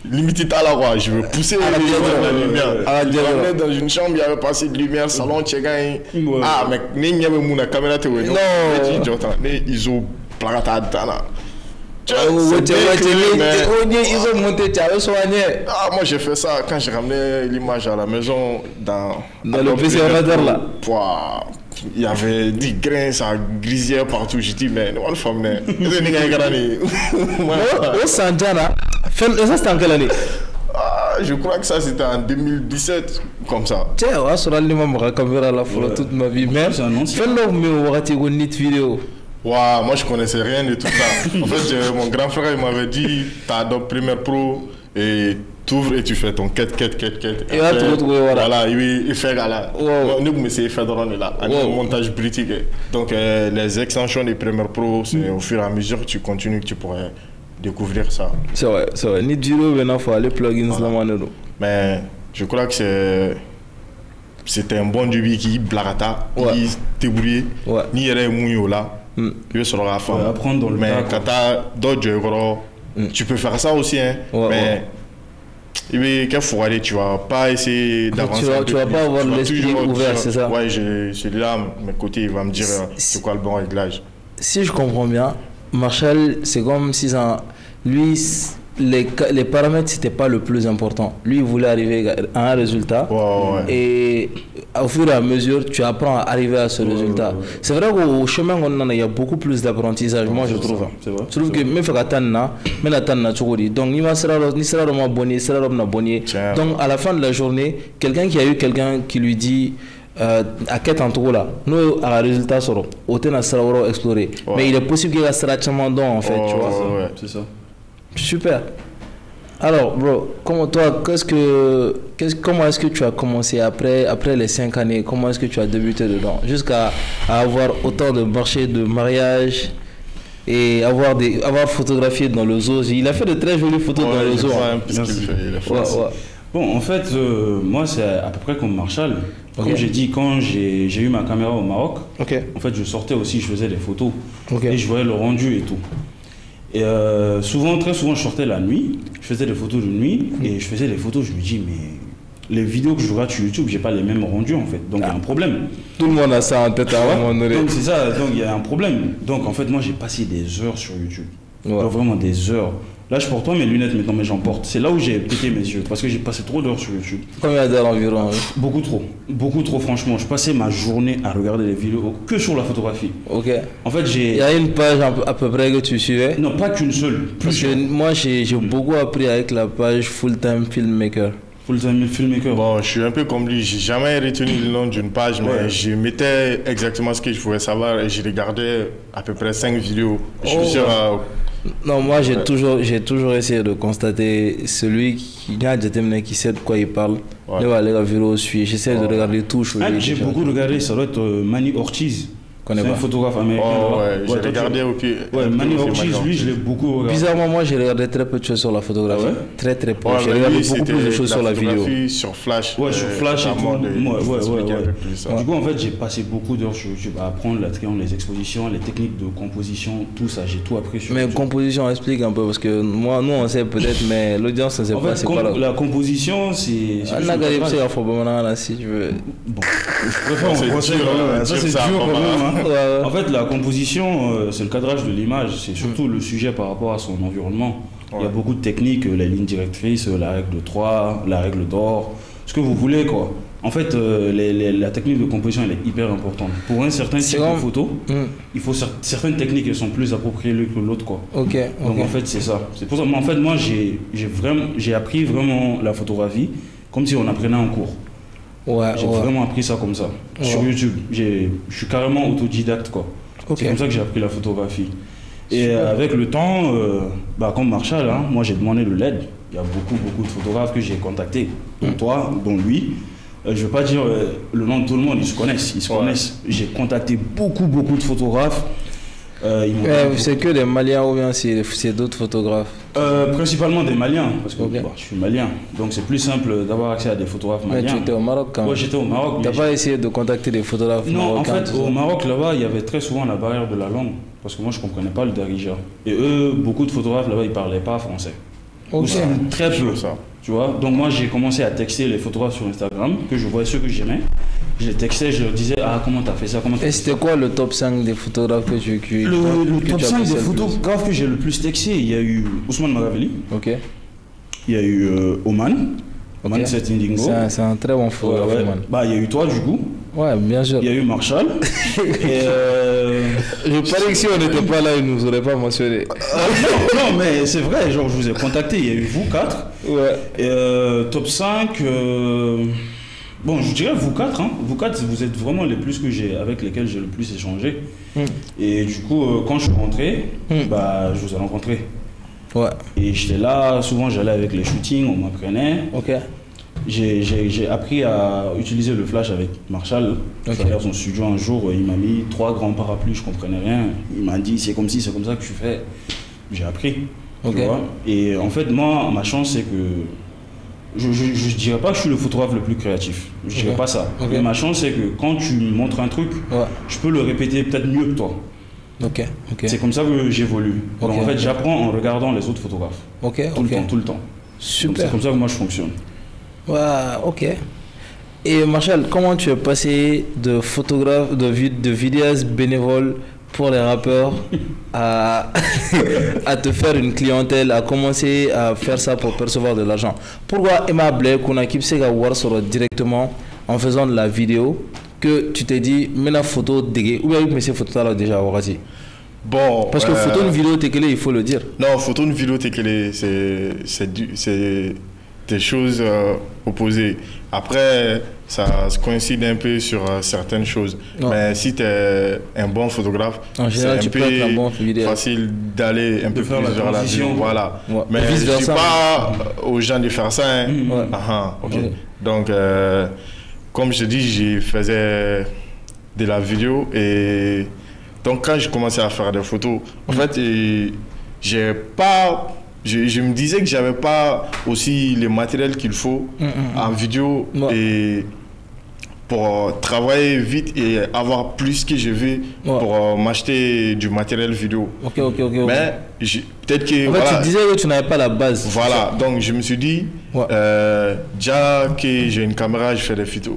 limite à la roi, je veux pousser la lumière. Je dans une chambre, il y avait passé de lumière, salon tchegain. Mais il y avait mon caméra te non. ISO plagata dana. Moi j'ai fait ça quand j'ai ramené l'image à la maison dans le PC radar là. Il y avait des grains, ça grisait partout. J'ai dit, mais on femme n'est. Ça c'était en quelle année? Je crois que ça c'était en 2017, comme ça. Tiens, on va se rendre ma caméra là pour toute ma vie. Mais fais-le, mais on va tirer une vidéo. Moi je connaissais rien de tout ça. En fait, mon grand frère il m'avait dit, tu adoptes Premiere Pro et t'ouvres et tu fais ton quête. Et là, tu retrouves, voilà, il fait là. Nous, mais c'est fait là, un montage britique. Donc, les extensions des Premiere Pro, c'est au fur et à mesure que tu continues que tu pourrais découvrir ça. C'est vrai. Ni Giro, il faut aller plugins là. Mais je crois que c'était un bon début qui blagata, qui débrouillé, ni il y mouillot là. Il sera la femme. Mais quand tu as d'autres jeux, tu peux faire ça aussi, hein. Mais Et qu'à fourrer, tu vas pas essayer d'avancer. Tu vas pas avoir l'esprit ouvert, c'est ça? Ouais, celui-là, mes côtés, il va me dire c'est quoi le bon réglage. Si je comprends bien, Marshall, c'est comme si lui, les paramètres, c'était pas le plus important. Lui, il voulait arriver à un résultat. Et au fur et à mesure, tu apprends à arriver à ce résultat. C'est vrai qu'au chemin, il y a beaucoup plus d'apprentissage, moi je trouve. Je trouve que même si donc, donc, à la fin de la journée, quelqu'un qui lui dit à quête en tout là, nous à résultat sur explorer. Mais il est possible qu'il y ait un en fait, tu vois. C'est ça. Super. Alors, bro, comment est-ce que tu as commencé après les 5 années? Comment est-ce que tu as débuté dedans jusqu'à avoir autant de marchés de mariage et avoir photographié dans le zoo? Il a fait de très jolies photos dans le zoo. Bon, en fait, moi, c'est à peu près comme Marshall. Comme j'ai dit, quand j'ai eu ma caméra au Maroc, en fait, je sortais aussi, je faisais des photos et je voyais le rendu et tout. Et très souvent, je sortais la nuit, je faisais des photos de nuit et je faisais des photos, je me dis, mais les vidéos que je regarde sur YouTube, j'ai pas les mêmes rendus en fait, donc il y a un problème. Tout le monde a ça en tête à un moment donné. Donc c'est ça, donc il y a un problème. Donc en fait, moi j'ai passé des heures sur YouTube, vraiment des heures. Là, je porte pas mes lunettes maintenant, mais j'en porte. C'est là où j'ai pété mes yeux, parce que j'ai passé trop d'heures sur YouTube. Combien d'heures environ? Beaucoup trop, franchement. Je passais ma journée à regarder les vidéos que sur la photographie. Ok. En fait, il y a une page à peu près que tu suivais? Non, pas qu'une seule. Parce que moi, j'ai beaucoup appris avec la page Full Time Filmmaker. Full-time filmmaker. Bon, je suis un peu comme lui, j'ai jamais retenu le nom d'une page, mais je mettais exactement ce que je pouvais savoir et je regardais à peu près 5 vidéos. Je suis sûr non, moi j'ai toujours essayé de constater celui qui sait de quoi il parle. J'essaie de regarder tout. J'ai beaucoup regardé, ça doit être Manny Ortiz. C'est un photographe américain. J'ai regardé au pied. Manny Ortiz, lui, je l'ai beaucoup regardé. Bizarrement, moi, j'ai regardé très peu de choses sur la photographie. Très peu. J'ai regardé beaucoup plus de choses sur la vidéo. Sur Flash. Sur Flash et tout. Du coup, en fait, j'ai passé beaucoup d'heures sur YouTube à apprendre les expositions, les techniques de composition, tout ça. J'ai tout appris sur YouTube. Mais composition, explique un peu, parce que nous, on sait peut-être, mais l'audience ne sait pas. C'est pas la composition, c'est. Si tu veux. Bon, je préfère ça, c'est dur quand même. En fait, la composition, c'est le cadrage de l'image, c'est surtout le sujet par rapport à son environnement. Il y a beaucoup de techniques, les lignes directrices, la règle de 3, la règle d'or, ce que vous voulez, quoi. En fait, la technique de composition, elle est hyper importante. Pour un certain type de photo, il faut certaines techniques qui sont plus appropriées l'une que l'autre, quoi. Donc en fait, c'est ça. C'est pour ça. Mais en fait, moi, j'ai appris vraiment la photographie comme si on apprenait en cours. J'ai vraiment appris ça comme ça. Sur YouTube, je suis carrément autodidacte, quoi. C'est comme ça que j'ai appris la photographie. Et avec le temps, comme Marshall, moi j'ai demandé de l'aide. Il y a beaucoup de photographes que j'ai contactés, dont toi, dont lui. Je ne veux pas dire le nom de tout le monde, ils se connaissent. J'ai contacté beaucoup de photographes. C'est que des Maliens ou bien c'est d'autres photographes? Principalement des Maliens, parce que je suis malien, donc c'est plus simple d'avoir accès à des photographes maliens. Mais tu étais au Maroc quand même? Ouais, j'étais au Maroc. Tu n'as pas essayé de contacter des photographes marocains? Non, en fait, au Maroc, là-bas, il y avait très souvent la barrière de la langue, parce que moi, je ne comprenais pas le darija. Et eux, beaucoup de photographes là-bas, ils ne parlaient pas français. Ou très peu, ça. Tu vois? Donc moi, j'ai commencé à texter les photographes sur Instagram, que je voyais ceux que j'aimais. Je les textais, je leur disais, comment t'as fait ça, Et c'était quoi le top 5 des photographes que tu Le top 5 des photographes que j'ai le plus texté, il y a eu Ousmane Maraveli. Il y a eu Oman. Oman Set Indingo. C'est un très bon photographe, Oman. Il y a eu toi, du coup. Ouais, bien sûr. Il y a eu Marshall. Je parie que si on n'était pas là, il ne nous aurait pas mentionné. Non, mais c'est vrai, genre, je vous ai contacté. Il y a eu vous 4. Et top 5. Bon, je dirais vous 4. Vous 4, vous êtes vraiment les plus avec lesquels j'ai le plus échangé. Et du coup, quand je suis rentré, je vous ai rencontré. Et j'étais là, souvent j'allais avec les shootings, on m'apprenait. J'ai appris à utiliser le flash avec Marshall. Dans son studio un jour, il m'a mis 3 grands parapluies, je comprenais rien. Il m'a dit c'est comme ça que tu fais. J'ai appris. Tu vois. Et en fait, moi, ma chance, c'est que je ne dirais pas que je suis le photographe le plus créatif. Je ne dirais pas ça. Mais ma chance, c'est que quand tu me montres un truc, je peux le répéter peut-être mieux que toi. C'est comme ça que j'évolue. Donc en fait, j'apprends en regardant les autres photographes. Tout le temps. Donc c'est comme ça que moi je fonctionne. Ouais, ok. Et Marshall, comment tu es passé de photographe, de vidéaste bénévole pour les rappeurs à te faire une clientèle, à commencer à faire ça pour percevoir de l'argent? Pourquoi Emma Blake, qu'on a kiffé directement en faisant de la vidéo, que tu t'es dit, mets la photo dégueu, ou bien mais c'est photo là déjà, bon, parce que photo une vidéo t'es il faut le dire. Non, photo une vidéo t'es c'est des choses opposées. Après, ça se coïncide un peu sur certaines choses. Non. Mais si tu es un bon photographe, c'est un peu facile d'aller un peu plus vers la vidéo. Voilà. Ouais. Mais je ne dis pas aux gens de faire ça. Hein. Ouais. Okay. Ouais. Donc, comme je dis, je faisais de la vidéo. Et donc, quand j'ai commencé à faire des photos, en fait, je me disais que j'avais pas aussi le matériel qu'il faut en vidéo et pour travailler vite et avoir plus que je veux pour m'acheter du matériel vidéo. Ok. Mais peut-être que... En fait, tu disais que tu n'avais pas la base. Voilà, donc je me suis dit, déjà que j'ai une caméra, je fais des photos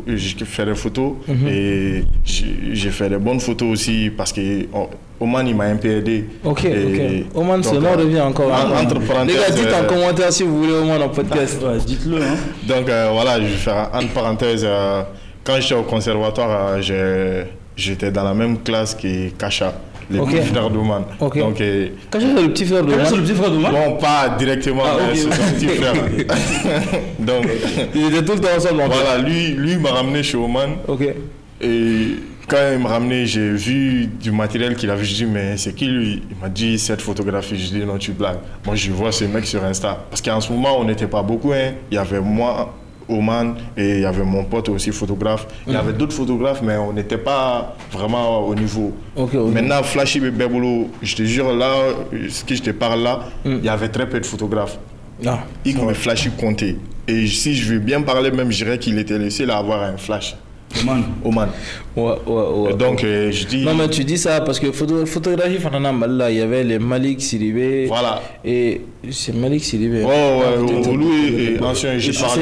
et j'ai fait des bonnes photos aussi parce que Oman, il m'a un peu aidé. Ok. Oman, c'est là, on revient encore. Entre parenthèses... Les gars, dites en commentaire si vous voulez Oman en podcast. Dites-le. Hein. Donc voilà, je vais faire entre parenthèses... Quand j'étais au conservatoire, j'étais dans la même classe que Kacha, le petit frère d'Oman. Okay. Donc, Kacha, c'est le petit frère d'Oman. Kacha, c'est le petit frère d'Oman? Bon, pas directement, mais c'est son petit frère. Donc, ils étaient tout le temps ensemble. Voilà, lui m'a ramené chez Oman. Et quand il m'a ramené, j'ai vu du matériel qu'il avait. Je dis, mais c'est qui lui? Il m'a dit, cette photographie. Je dis, non, tu blagues. Moi, je vois ce mec sur Insta. Parce qu'en ce moment, on n'était pas beaucoup. Hein. Il y avait moi, Oman, et il y avait mon pote aussi photographe. Il y avait d'autres photographes, mais on n'était pas vraiment au niveau. Maintenant, Flashy Bebolo, je te jure, là, ce que je te parle là, il y avait très peu de photographes. Mais Flashy comptait. Et si je veux bien parler, même, je dirais qu'il était le seul à avoir un flash. Oman. Ouais. Donc, je dis... Non, mais tu dis ça parce que photographie, il y avait les Malik Sidibé. Voilà. Et c'est Malik Sidibé. Lui et ancien, je parle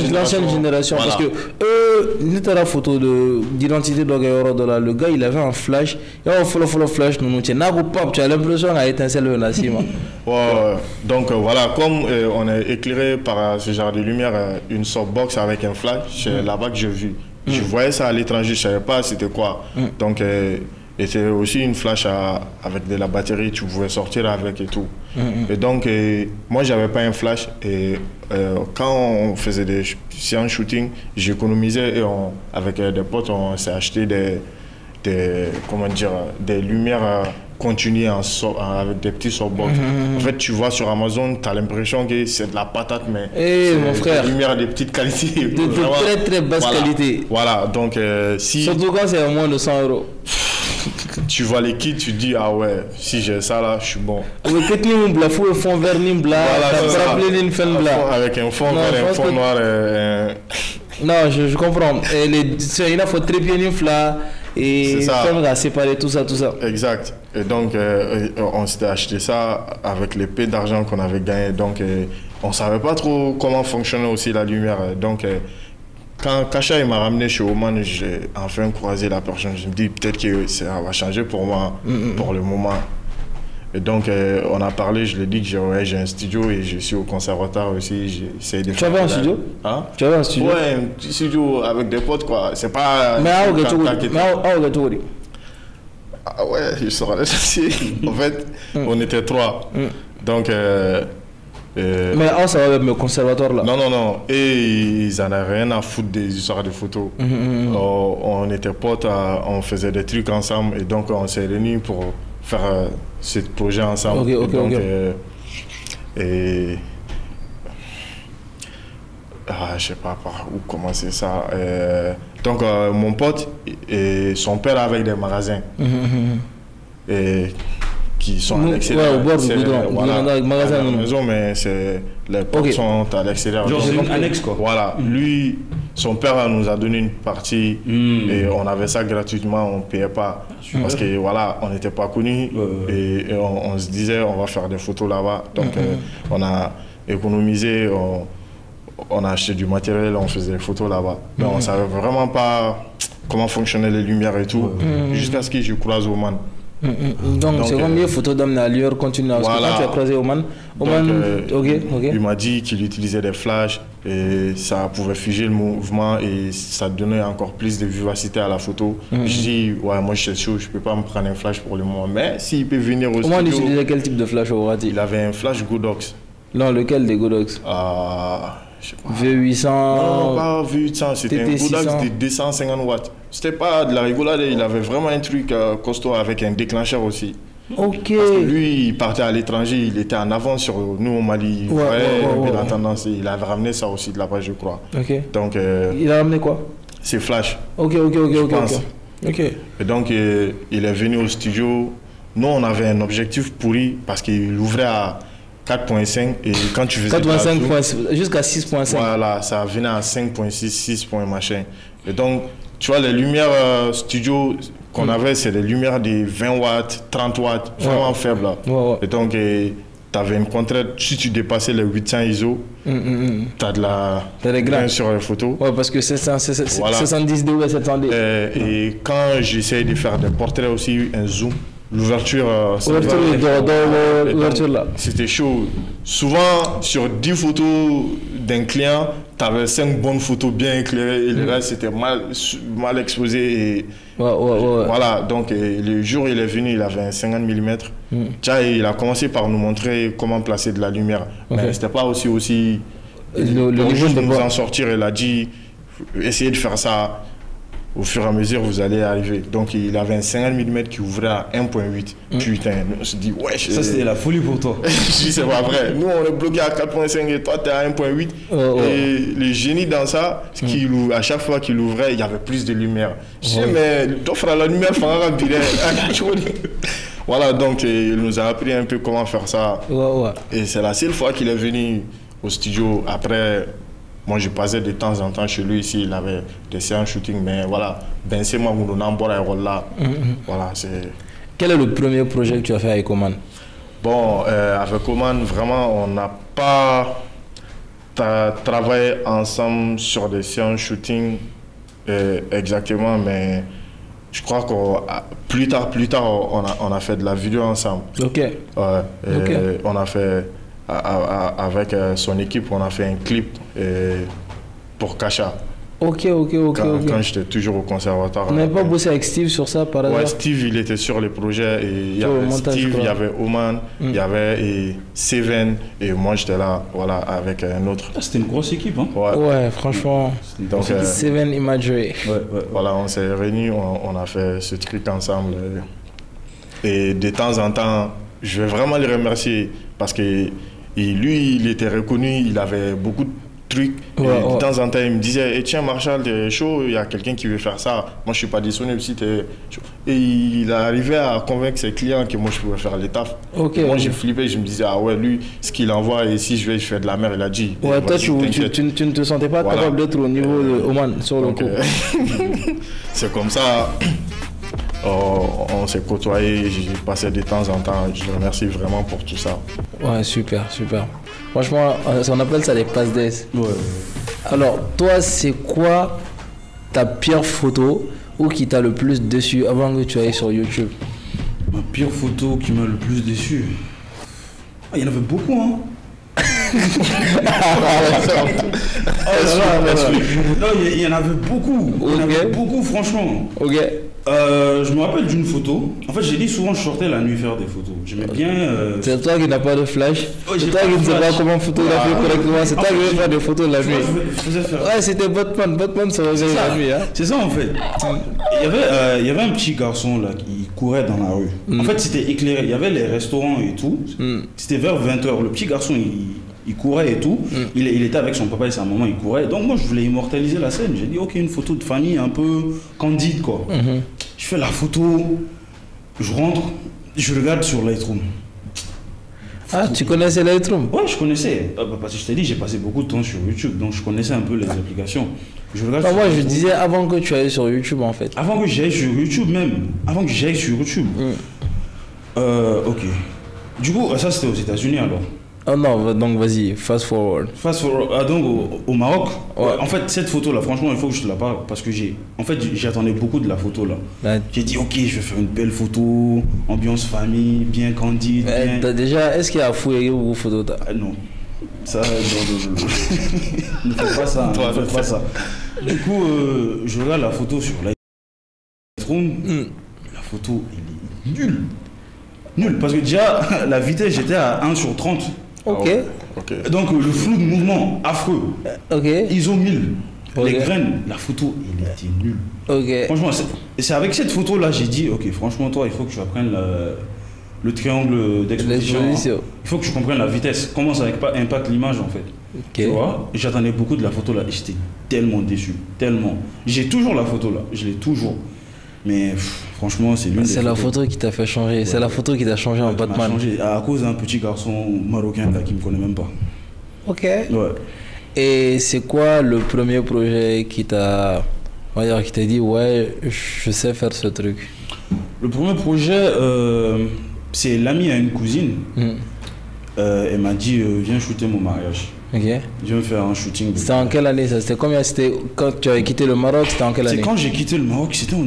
de l'ancienne génération. Voilà. Parce que eux, la photo d'identité de le gars, il avait un flash. Il y a un follow flash. Tu as l'impression qu'il a étincelle le Nassima. Donc, voilà, comme on est éclairé par ce genre de lumière, une softbox avec un flash, c'est là-bas que j'ai vu. Je voyais ça à l'étranger, je ne savais pas c'était quoi. Donc, c'était aussi une flash avec de la batterie, tu pouvais sortir avec et tout. Et donc, moi, je n'avais pas un flash. Et quand on faisait des séances shooting, j'économisais et avec des potes, on s'est acheté des lumières continuer avec des petits softbox. En fait, tu vois sur Amazon, tu as l'impression que c'est de la patate, mais c'est mon frère, des lumières de petite qualité. De très basse qualité. Voilà, donc si... Surtout quand c'est à moins de 100 €. Tu vois les kits, tu dis, ah ouais, si j'ai ça là, je suis bon. Avec un fond vert, un fond noir. Non, je comprends. Il faut trépied là. Et on a séparé tout ça. Exact. Et donc, on s'était acheté ça avec les peu d'argent qu'on avait gagné. Donc, on ne savait pas trop comment fonctionnait aussi la lumière. Donc, quand Kacha m'a ramené chez Oman, j'ai enfin croisé la personne. Je me dis peut-être que ça va changer pour moi pour le moment. Et donc, on a parlé, je lui ai dit que j'ai un studio et je suis au conservatoire aussi. J'essaie de tu avais un studio? Hein? Tu avais un studio? Ouais, un petit studio avec des potes, quoi. C'est pas... Mais ah ouais, je saurais le En fait, on était 3. Donc... mais ça va avec le conservatoire là? Non. Et ils n'en avaient rien à foutre des histoires de photos. On était potes, on faisait des trucs ensemble et donc on s'est réunis pour faire ce projet ensemble. Je sais pas par où commencer ça. Donc mon pote et son père avec des magasins. Qui sont à l'extérieur. Au bord du goudron, magasin à la maison, mais les portes sont à l'extérieur. Genre c'est une annexe quoi. Voilà, lui, son père nous a donné une partie et on avait ça gratuitement, on ne payait pas. Parce que voilà, on n'était pas connus et on se disait on va faire des photos là-bas. Donc on a économisé, on a acheté du matériel, on faisait des photos là-bas. Mais on ne savait vraiment pas comment fonctionnaient les lumières et tout, jusqu'à ce que je croise Oman. Donc c'est combien de photos d'amener à l'heure continue. Parce que quand tu as croisé Oman, il m'a dit qu'il utilisait des flashs et ça pouvait figer le mouvement et ça donnait encore plus de vivacité à la photo. Je dis, ouais, moi je suis chaud, je ne peux pas me prendre un flash pour le moment. Mais s'il peut venir au studio... Oman utilisait quel type de flash au Rati? Il avait un flash Godox. Non, lequel des Godox? Je sais pas. V800. Non, pas V800, c'était un Godox de 250 watts. C'était pas de la rigolade, il avait vraiment un truc costaud avec un déclencheur aussi. Ok. Parce que lui, il partait à l'étranger, il était en avance sur nous au Mali. La tendance, il avait ramené ça aussi de là-bas, je crois. Ok. Donc, il a ramené quoi? C'est flash. Ok. Et donc, il est venu au studio. Nous, on avait un objectif pourri parce qu'il ouvrait à 4.5 et quand tu faisais 4.5 jusqu'à 6.5. Voilà, ça venait à 5.6, 6. Machin. Et donc, tu vois, les lumières studio qu'on avait, c'est des lumières de 20 watts, 30 watts, vraiment faibles. Et donc, tu avais une contrainte, si tu dépassais les 800 ISO, tu as de la grain sur les photos. Ouais, parce que c'est 710D ou 700D. Et quand j'essayais de faire des portraits aussi, un zoom, l'ouverture là. C'était chaud. Souvent, sur 10 photos d'un client, tu avais 5 bonnes photos bien éclairées et le reste, c'était mal exposé. Et voilà, donc le jour où il est venu, il avait un 50 mm. Il a commencé par nous montrer comment placer de la lumière. Mais c'était pas aussi le jour de nous en sortir, il a dit, essayez de faire ça. Au fur et à mesure, vous allez arriver. Donc, il avait un 50 mm qui ouvrait à 1.8. Putain, on se dit, ouais. Ça, c'était la folie pour toi. Je dis, c'est pas vrai. Nous, on est bloqué à 4.5 et toi, tu es à 1.8. Et le génie dans ça, à chaque fois qu'il ouvrait, il y avait plus de lumière. Je dis, mais t'offres la lumière, voilà, donc, il nous a appris un peu comment faire ça. Et c'est la seule fois qu'il est venu au studio. Après, moi, je passais de temps en temps chez lui ici. Il avait des séances shooting, mais voilà, ben c'est moi qui là. Voilà, c'est. Quel est le premier projet que tu as fait avec Oman? Bon, avec Oman, vraiment, on n'a pas travaillé ensemble sur des séances shooting exactement, mais je crois que plus tard, on a fait de la vidéo ensemble. Ok. On a fait. Avec son équipe, on a fait un clip pour Kasha. Ok. Quand j'étais toujours au conservatoire. On n'avait pas bossé avec Steve sur ça par hasard? Ouais, Steve, il était sur les projets. Il y avait Steve, il y avait Oman, il y avait Seven, et moi j'étais là, voilà, avec un autre. C'était une grosse équipe, hein? Ouais, franchement. Donc, Seven Imagery. Voilà, on s'est réunis, on a fait ce truc ensemble. Et de temps en temps, je vais vraiment le remercier parce que lui, il était reconnu, il avait beaucoup de trucs. De temps en temps, il me disait tiens, Marshall, t'es chaud, il y a quelqu'un qui veut faire ça. Moi, je suis pas disponible si t'es chaud. Et il arrivait à convaincre ses clients que moi, je pouvais faire les tafs. Moi, j'ai flippé, je me disais ah ouais, lui, ce qu'il envoie, et si je fais de la merde, il a dit. Ouais, toi, tu ne te sentais pas capable d'être au niveau de Oman sur le coup. C'est comme ça. On s'est côtoyés, j'ai passé de temps en temps. Je le remercie vraiment pour tout ça. Ouais, super. Franchement, on appelle ça les passes d'aise. Ouais. Alors, toi, c'est quoi ta pire photo ou qui t'a le plus déçu avant que tu ailles sur YouTube? Ma pire photo qui m'a le plus déçu? Il y en avait beaucoup, hein. Non, il y en avait beaucoup. Il y en avait beaucoup, franchement. Ok. Je me rappelle d'une photo. En fait, j'ai dit souvent je sortais la nuit faire des photos. J'aimais bien. C'est toi qui n'as pas de flash. C'est toi qui ne sais pas comment photographier correctement. C'est toi qui veux faire des photos la nuit. Ouais, c'était Batman. Batman se réveille la nuit. C'est ça en fait. Il y avait un petit garçon là qui courait dans la rue. En fait, c'était éclairé. Il y avait les restaurants et tout. C'était vers 20h. Le petit garçon, il courait et tout. Il était avec son papa et sa maman, il courait. Donc moi, je voulais immortaliser la scène. J'ai dit, ok, une photo de famille un peu candide, quoi. Je fais la photo, je rentre, je regarde sur Lightroom. Ah, tu connaissais Lightroom? Ouais, je connaissais. Parce que je t'ai dit, j'ai passé beaucoup de temps sur YouTube, donc je connaissais un peu les applications. Moi, je disais avant que tu ailles sur YouTube, en fait. Avant que j'aille sur YouTube, même. Avant que j'aille sur YouTube. Ok. Du coup, ça, c'était aux États-Unis, alors. Oh non, donc vas-y, fast forward. Donc au Maroc, Ouais. en fait, cette photo-là, franchement, il faut que je te la parle parce que j'attendais beaucoup de la photo là. Ouais. J'ai dit, ok, je vais faire une belle photo, ambiance famille, bien candide. Bien... Déjà, est-ce qu'il y a fouillé ou photo t'as? Ah, non. Ça, non. Ne fais pas ça. Ne fais pas ça. Du coup, je regarde la photo sur Lightroom. La photo, elle est nulle. Nulle. Parce que déjà, la vitesse, j'étais à 1/30. Ok. Ok. Donc, le flou de mouvement, affreux. Ok. ISO 1000. Ok. Les graines, la photo, elle était nulle. Ok. Franchement, c'est avec cette photo-là, j'ai dit, ok, franchement, toi, il faut que tu apprennes le triangle d'exposition. L'exposition. Il faut que tu comprennes la vitesse. Comment ça impacte l'image, en fait. Tu Ok. vois, j'attendais beaucoup de la photo là et j'étais tellement déçu, tellement. J'ai toujours la photo là, je l'ai toujours. Mais franchement, c'est l'une des C'est la photos photo qui t'a fait changer. Ouais. C'est la photo qui t'a changé en qui m'a Batman. changé à cause d'un petit garçon marocain là qui me connaît même pas. Ok. Ouais. Et c'est quoi le premier projet qui t'a, on va dire, qui t'a dit ouais, je sais faire ce truc? Le premier projet, c'est l'ami à une cousine. Elle m'a dit viens shooter mon mariage. Ok. Viens faire un shooting. C'était en quelle année ça? C'était combien? C'était quand tu avais quitté le Maroc? C'était en quelle C'est année? quand j'ai quitté le Maroc, c'était en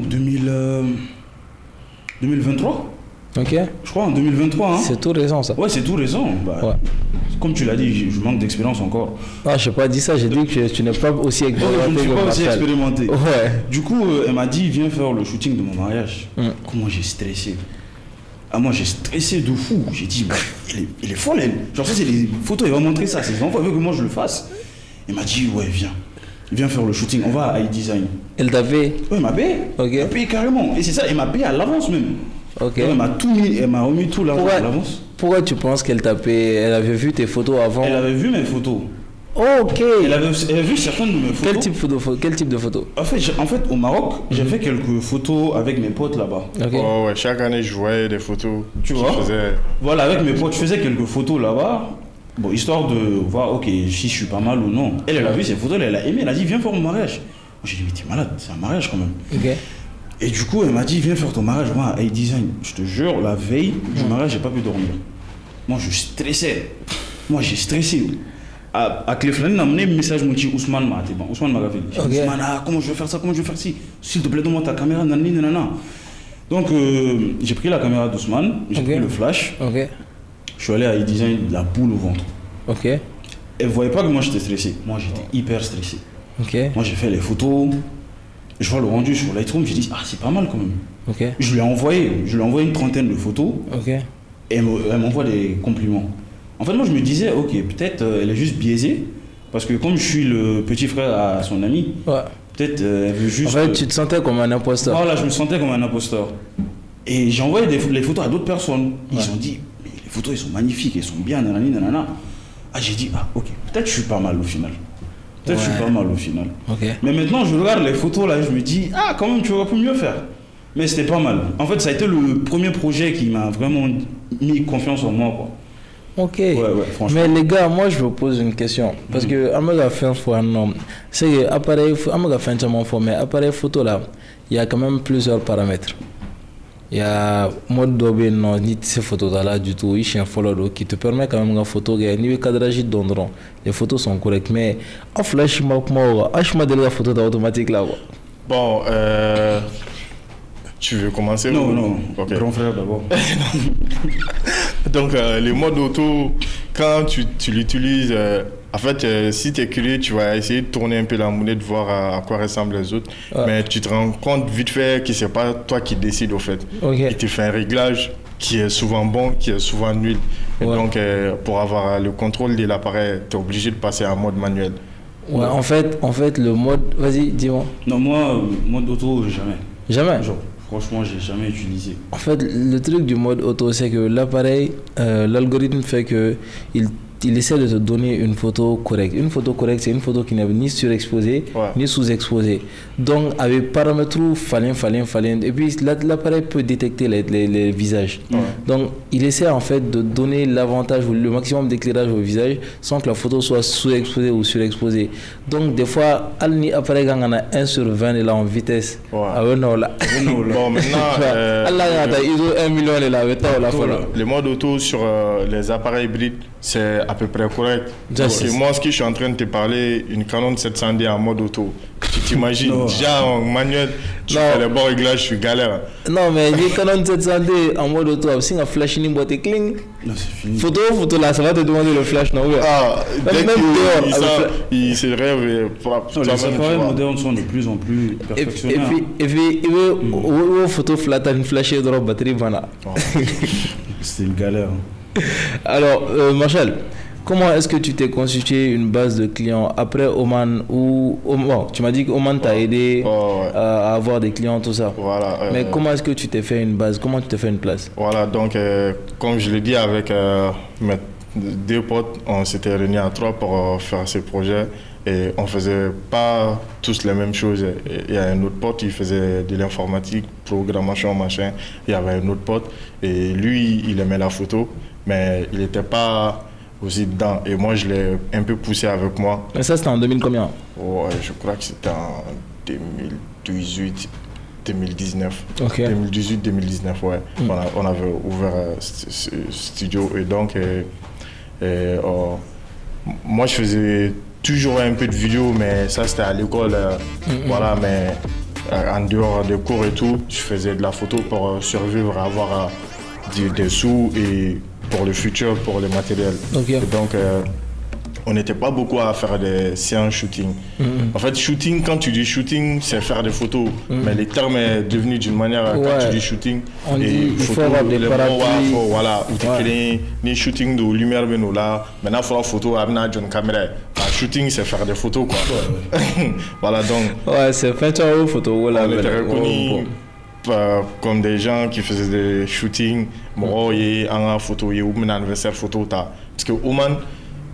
2023. Ok. Je crois en 2023. Hein. C'est tout récent ça. Ouais, c'est tout récent. Bah, Ouais. Comme tu l'as dit, je manque d'expérience encore. Ah, je n'ai pas dit ça, j'ai dit que tu n'es pas aussi Je ne expérimenté suis que pas aussi Marcel. expérimenté. Ouais. Du coup, elle m'a dit, viens faire le shooting de mon mariage. Comment j'ai stressé. Ah, moi, j'ai stressé de fou. J'ai dit, bah, il est folle, elle. Genre, ça, c'est les photos, elle va montrer ça. Ses enfants, elle veut que moi, je le fasse. Elle m'a dit, ouais, viens. Viens faire le shooting. On va à iDesign. Elle t'a fait? Ouais, elle m'a payé. Ok. Elle m'a payé carrément. Et c'est ça, elle m'a payé à l'avance même. Ok. Elle m'a tout mis, elle m'a remis tout l'argent à l'avance. Pourquoi tu penses qu'elle t'a payé? Elle avait vu tes photos avant? Elle avait vu mes photos. Ok. Elle avait vu certaines de mes photos. Quel type de photo? En fait, au Maroc, j'ai fait quelques photos avec mes potes là-bas. Ok. Oh, ouais, chaque année, je voyais des photos. Tu vois faisais... Voilà, avec mes potes, je faisais quelques photos là-bas. Bon, histoire de voir, ok, si je suis pas mal ou non. Elle a vu ces photos, elle a aimé, elle a dit, viens faire mon mariage. Moi, j'ai dit, mais t'es malade, c'est un mariage quand même. Ok. Et du coup, elle m'a dit, viens faire ton mariage, moi, à iDesign. Je te jure, la veille du mariage, j'ai pas pu dormir. Moi, je stressais. Moi, j'ai stressé. À Cleflani, on a amené un message, mon petit Ousmane m'a dit, Ousmane m'a fait. Ok. Ousmane, comment je vais faire ça, comment je vais faire ci? S'il te plaît, donne-moi ta caméra, nanani, nanana. Donc, j'ai pris la caméra d'Ousmane, j'ai Ok. pris le flash. Ok. Je suis allé à iDesign, la boule au ventre. Ok. Elle voyait pas que moi j'étais stressé. Moi j'étais hyper stressé. Ok. Moi j'ai fait les photos. Je vois le rendu sur Lightroom, j'ai dit ah c'est pas mal quand même. Ok. Je lui ai envoyé une trentaine de photos Ok. et elle m'envoie des compliments. En fait moi je me disais ok peut-être elle est juste biaisée parce que comme je suis le petit frère à son ami, Ouais. peut-être elle veut juste. En fait, tu te sentais comme un imposteur. Voilà, je me sentais comme un imposteur. Et j'ai envoyé les photos à d'autres personnes. Ils Ouais. ont dit mais les photos elles sont magnifiques, elles sont bien, nanani, nanana. Ah j'ai dit ah ok peut-être je suis pas mal au final. Peut-être je suis Ouais. pas mal au final. Ok. Mais maintenant, je regarde les photos là et je me dis, ah, quand même, tu aurais pu mieux faire. Mais c'était pas mal. En fait, ça a été le premier projet qui m'a vraiment mis confiance en moi, quoi. Ok. Ouais, franchement. Mais les gars, moi je vous pose une question. Parce que Amaga fait un fois un homme. C'est que appareil, Amaga fait un champion fort, mais appareil photo là, il y a quand même plusieurs paramètres. Il y a mode d'obé non ni ces photos là du tout, il y a un follow qui te permet quand même une photo ni le cadrage d'ondron. Les photos sont correctes, mais en flash moi de la photo automatique là. Bon, tu veux commencer Non, ou... non. Ok. Grand frère d'abord. Donc, les modes auto, quand tu l'utilises, en fait, si tu es curieux, tu vas essayer de tourner un peu la monnaie, de voir à quoi ressemblent les autres. Ouais. Mais tu te rends compte vite fait que ce n'est pas toi qui décides, au fait. Ok. Il te fait un réglage qui est souvent bon, qui est souvent nul. Et Ouais. donc, pour avoir le contrôle de l'appareil, tu es obligé de passer en mode manuel. Ouais, en fait, le mode. Vas-y, dis-moi. Non, moi, mode auto, jamais. Jamais. Genre, franchement, j'ai jamais utilisé. En fait, le truc du mode auto, c'est que l'appareil, l'algorithme fait que il essaie de te donner une photo correcte. Une photo correcte, c'est une photo qui n'est ni surexposée, Ouais. ni sous-exposée. Donc, avec paramètres fallait. Et puis, l'appareil peut détecter les visages. Ouais. Donc, il essaie en fait de donner l'avantage ou le maximum d'éclairage au visage sans que la photo soit sous-exposée ou surexposée. Donc, des fois, l'appareil on a 1 sur 20 là en vitesse. Ouais. Ah ouais, non, là. Bon, maintenant, Allah, il y a 1 million là, le mode auto sur les appareils hybrides, c'est à peu près correct. Parce que moi, ce que je suis en train de te parler, une Canon 700D en mode auto. Tu t'imagines, déjà en manuel, tu fais les bons réglages, je suis galère. Non, mais les Canon 700D en mode auto, si on flash une boîte et cling. Non, c'est fini. Photo là, ça va te demander le flash, non? Ah, dès qu'il se rêve, les appareils modernes sont de plus en plus perfectionnés. Et puis, photo flat, une flash et de la batterie, voilà. C'est une galère. Alors, Marshall, comment est-ce que tu t'es constitué une base de clients après Oman ou bon, tu m'as dit qu'Oman t'a aidé à avoir des clients, tout ça. Voilà. Mais comment est-ce que tu t'es fait une base? Comment tu t'es fait une place? Voilà, donc comme je l'ai dit avec mes deux potes, on s'était réunis à 3 pour faire ce projet et on faisait pas tous les mêmes choses. Il y a un autre pote, il faisait de l'informatique, programmation, machin. Il y avait un autre pote et lui, il aimait la photo, mais il n'était pas aussi dedans. Et moi, je l'ai un peu poussé avec moi. Mais ça, c'était en 2000 combien? Ouais, je crois que c'était en 2018. 2019. Okay. 2018-2019, ouais. On avait ouvert ce studio et donc moi je faisais toujours un peu de vidéo, mais ça c'était à l'école. Voilà, mais en dehors des cours et tout, je faisais de la photo pour survivre, avoir des sous et pour le futur, pour le matériel. Okay. Et donc on n'était pas beaucoup à faire des séances shooting. En fait, shooting, quand tu dis shooting, c'est faire des photos. Mais le terme est devenu d'une manière, quand tu dis shooting, on dit photo, des parapluies. Voilà, où tu crées ni shooting de lumière, mais là, maintenant, il faut la photo avec une caméra. Shooting, c'est faire des photos, quoi. Voilà, donc. Ouais, c'est faire des photos. Voilà, on était reconnus comme des gens qui faisaient des shootings. Bon, il y a une photo, il y a un anniversaire photo. Parce que Oman,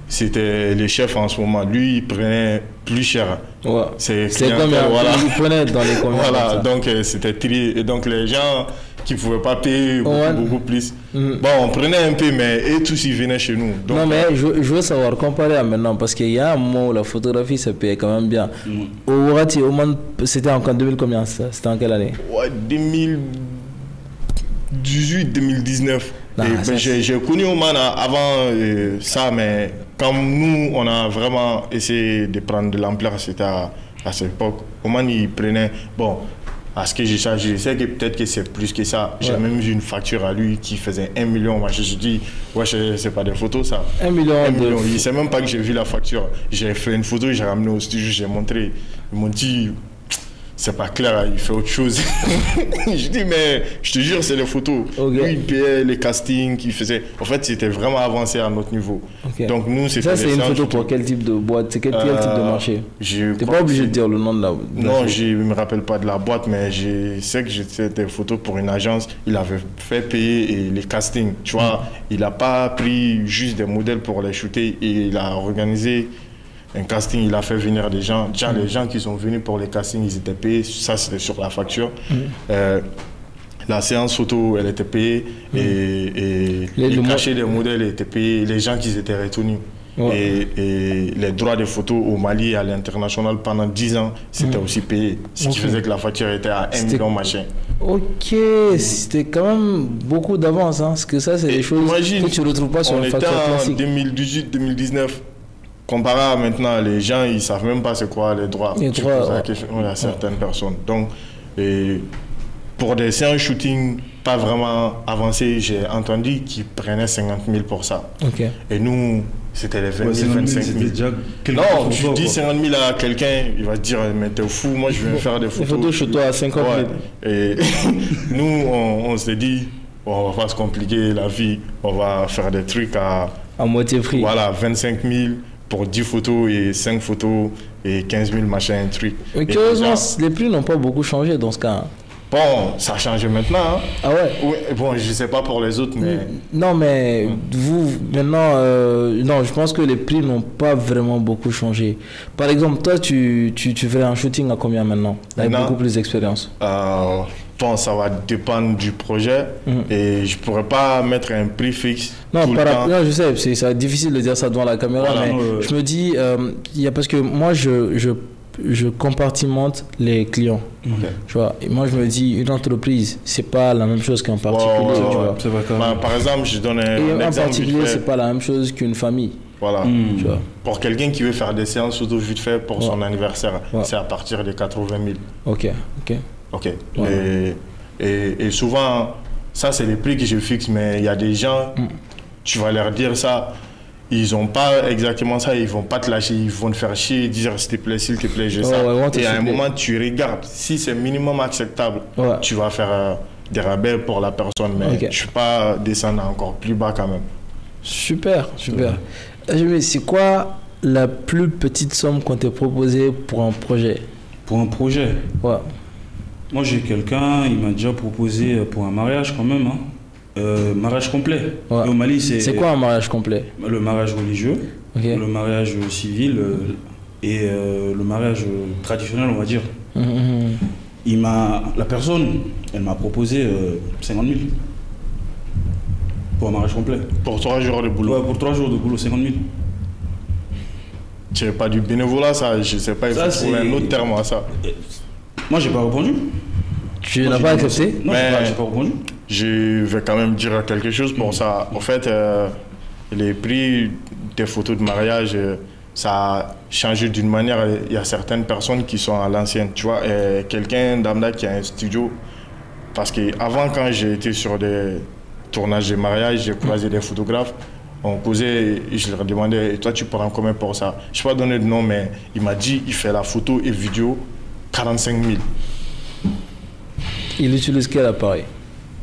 c'était les chefs en ce moment. Lui, il prenait plus cher. Ouais. C'est combien? Voilà. Il prenait dans les combien? Voilà, donc c'était trié. Et donc les gens qui ne pouvaient pas payer beaucoup plus. Bon, on prenait un peu, mais et tous ils venaient chez nous. Donc, non, mais je veux savoir, comparer à maintenant, parce qu'il y a un moment où la photographie se payait quand même bien. Au Wurati, c'était en 2000 combien ça? C'était en quelle année? Ouais, 2018-2019. J'ai connu Oman avant ça, mais quand nous, on a vraiment essayé de prendre de l'ampleur, c'était à cette époque. Oman, il prenait... Bon, à ce que je sais que peut-être que c'est plus que ça. J'ai même vu une facture à lui qui faisait 1 million. Moi, je me suis dit, ouais, c'est pas des photos, ça. 1 million. Il ne sait même pas que j'ai vu la facture. J'ai fait une photo, j'ai ramené au studio, j'ai montré. Ils m'ont dit... C'est pas clair, il fait autre chose. Je dis, mais je te jure, c'est les photos. Okay. Lui, il payait les castings qu'il faisait. En fait, c'était vraiment avancé à notre niveau. Okay. Donc, nous, c'est ça, c'est une photo pour quel type de boîte? C'est quel type de marché? T'es pas obligé de dire le nom de la boîte? Non, je ne me rappelle pas de la boîte, mais je sais que c'était des photos pour une agence. Il avait fait payer les castings. Tu vois, il n'a pas pris juste des modèles pour les shooter. Et il a organisé un casting, il a fait venir des gens. Déjà, les gens qui sont venus pour les castings, ils étaient payés. Ça, c'était sur la facture. La séance photo, elle était payée. Et le cachet des modèles était payé. Les gens qui étaient retenus. Ouais. Et les droits de photos au Mali et à l'international pendant 10 ans, c'était aussi payé. Ce qui faisait que la facture était à 1 million machin. Ok, c'était quand même beaucoup d'avance. Hein, parce que ça, c'est des choses que tu ne retrouves pas sur une facture classique. On était en 2018-2019. Comparé à maintenant, les gens, ils ne savent même pas c'est quoi les droits. Il y a certaines personnes. Donc, pour des séances shooting pas vraiment avancées, j'ai entendu qu'ils prenaient 50 000 pour ça. Okay. Et nous, c'était les 20 000, 25 000. Non, tu dis 50 000 à quelqu'un, il va te dire, mais t'es fou, moi je viens faire des photos. Des photos chez toi à 50 000. Et nous, on s'est dit, on va pas se compliquer la vie, on va faire des trucs à moitié prix. Voilà, 25 000. Pour 10 photos et 5 photos et 15 000 machin, un truc. Mais curieusement, les prix n'ont pas beaucoup changé dans ce cas. Bon, ça a changé maintenant. Hein. Ah ouais? Oui, bon, je ne sais pas pour les autres, mais... Non, mais vous, maintenant, non, je pense que les prix n'ont pas vraiment beaucoup changé. Par exemple, toi, tu ferais un shooting à combien maintenant? Avec beaucoup plus d'expérience. Bon, ça va dépendre du projet et je ne pourrais pas mettre un prix fixe. Non, non, je sais, c'est difficile de dire ça devant la caméra, voilà, mais je me dis, parce que moi, je je compartimente les clients. Tu vois, et moi, je me dis, une entreprise, c'est pas la même chose qu'un particulier. Tu vois. C'est vrai, Par exemple, je donne un Et un exemple. particulier, c'est pas la même chose qu'une famille. Voilà. Tu vois. Pour quelqu'un qui veut faire des séances photo vite fait pour son anniversaire, c'est à partir de 80 000. Ok. Ok. Et souvent, ça, c'est les prix que je fixe, mais il y a des gens, tu vas leur dire ça, ils n'ont pas exactement ça, ils ne vont pas te lâcher, ils vont te faire chier, dire s'il te plaît, j'ai ça. Et à un moment, tu regardes, si c'est minimum acceptable, tu vas faire des rabais pour la personne, mais tu ne peux pas descendre encore plus bas quand même. Super. Mais c'est quoi la plus petite somme qu'on t'ait proposée pour un projet? Pour un projet? Ouais. Moi, j'ai quelqu'un, il m'a déjà proposé pour un mariage quand même, mariage complet. Ouais. Au Mali, c'est quoi un mariage complet? Le mariage religieux, le mariage civil et le mariage traditionnel, on va dire. La personne, elle m'a proposé 50 000 pour un mariage complet. Pour 3 jours de boulot? Ouais, pour 3 jours de boulot, 50 000. Tu n'es pas du bénévolat, ça? Je ne sais pas, il faut trouver un autre terme à ça. Moi, j'ai pas répondu. Tu n'as pas accepté? Non, j'ai pas répondu. Je vais quand même dire quelque chose pour ça. En fait, les prix des photos de mariage, ça a changé d'une manière. Il y a certaines personnes qui sont à l'ancienne. Tu vois, quelqu'un d'Amda qui a un studio. Parce qu'avant, quand j'ai été sur des tournages de mariage, j'ai croisé des photographes. On causait et je leur demandais, toi, tu prends combien pour ça? Je ne vais pas donner de nom, mais il m'a dit, il fait la photo et vidéo, 45 000. Il utilise quel appareil?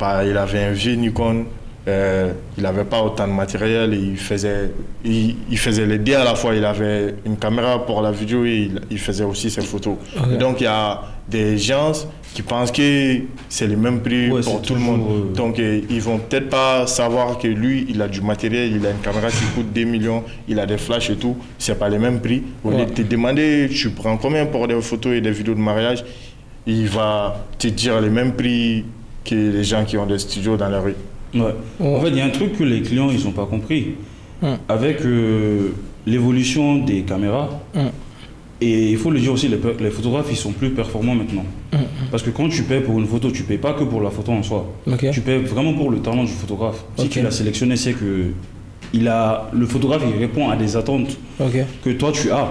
Il avait un vieux Nikon, il n'avait pas autant de matériel, et il faisait les deux à la fois. Il avait une caméra pour la vidéo et il faisait aussi ses photos. Okay. Donc il y a des gens qui pensent que c'est le même prix pour tout le monde. Donc ils vont peut-être pas savoir que lui, il a du matériel, il a une caméra qui coûte 2 millions, il a des flashs et tout. C'est pas les mêmes prix. Au lieu de te demander, tu prends combien pour des photos et des vidéos de mariage, il va te dire les mêmes prix que les gens qui ont des studios dans la rue. Ouais. En fait, il y a un truc que les clients ils n'ont pas compris. Avec l'évolution des caméras, et il faut le dire aussi, les photographes ils sont plus performants maintenant. Parce que quand tu paies pour une photo, tu ne payes pas que pour la photo en soi. Tu payes vraiment pour le talent du photographe. Si tu l'as sélectionné, c'est que le photographe il répond à des attentes que toi tu as.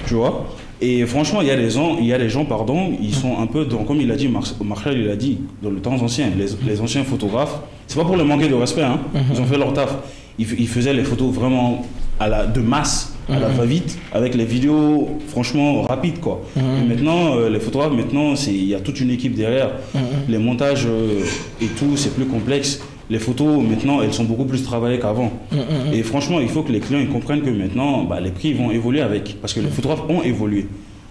Tu vois. Et franchement, il y a des gens, ils sont un peu, comme il a dit, Marshall, il a dit, dans le temps ancien, les anciens photographes, c'est pas pour les manquer de respect, hein, ils ont fait leur taf. Ils faisaient les photos vraiment de masse, à la va-vite, avec les vidéos, franchement, rapides, quoi. Et maintenant, les photographes, il y a toute une équipe derrière. Les montages et tout, c'est plus complexe. Les photos, maintenant, elles sont beaucoup plus travaillées qu'avant. Et franchement, il faut que les clients ils comprennent que maintenant, les prix vont évoluer avec. Parce que les photographes ont évolué.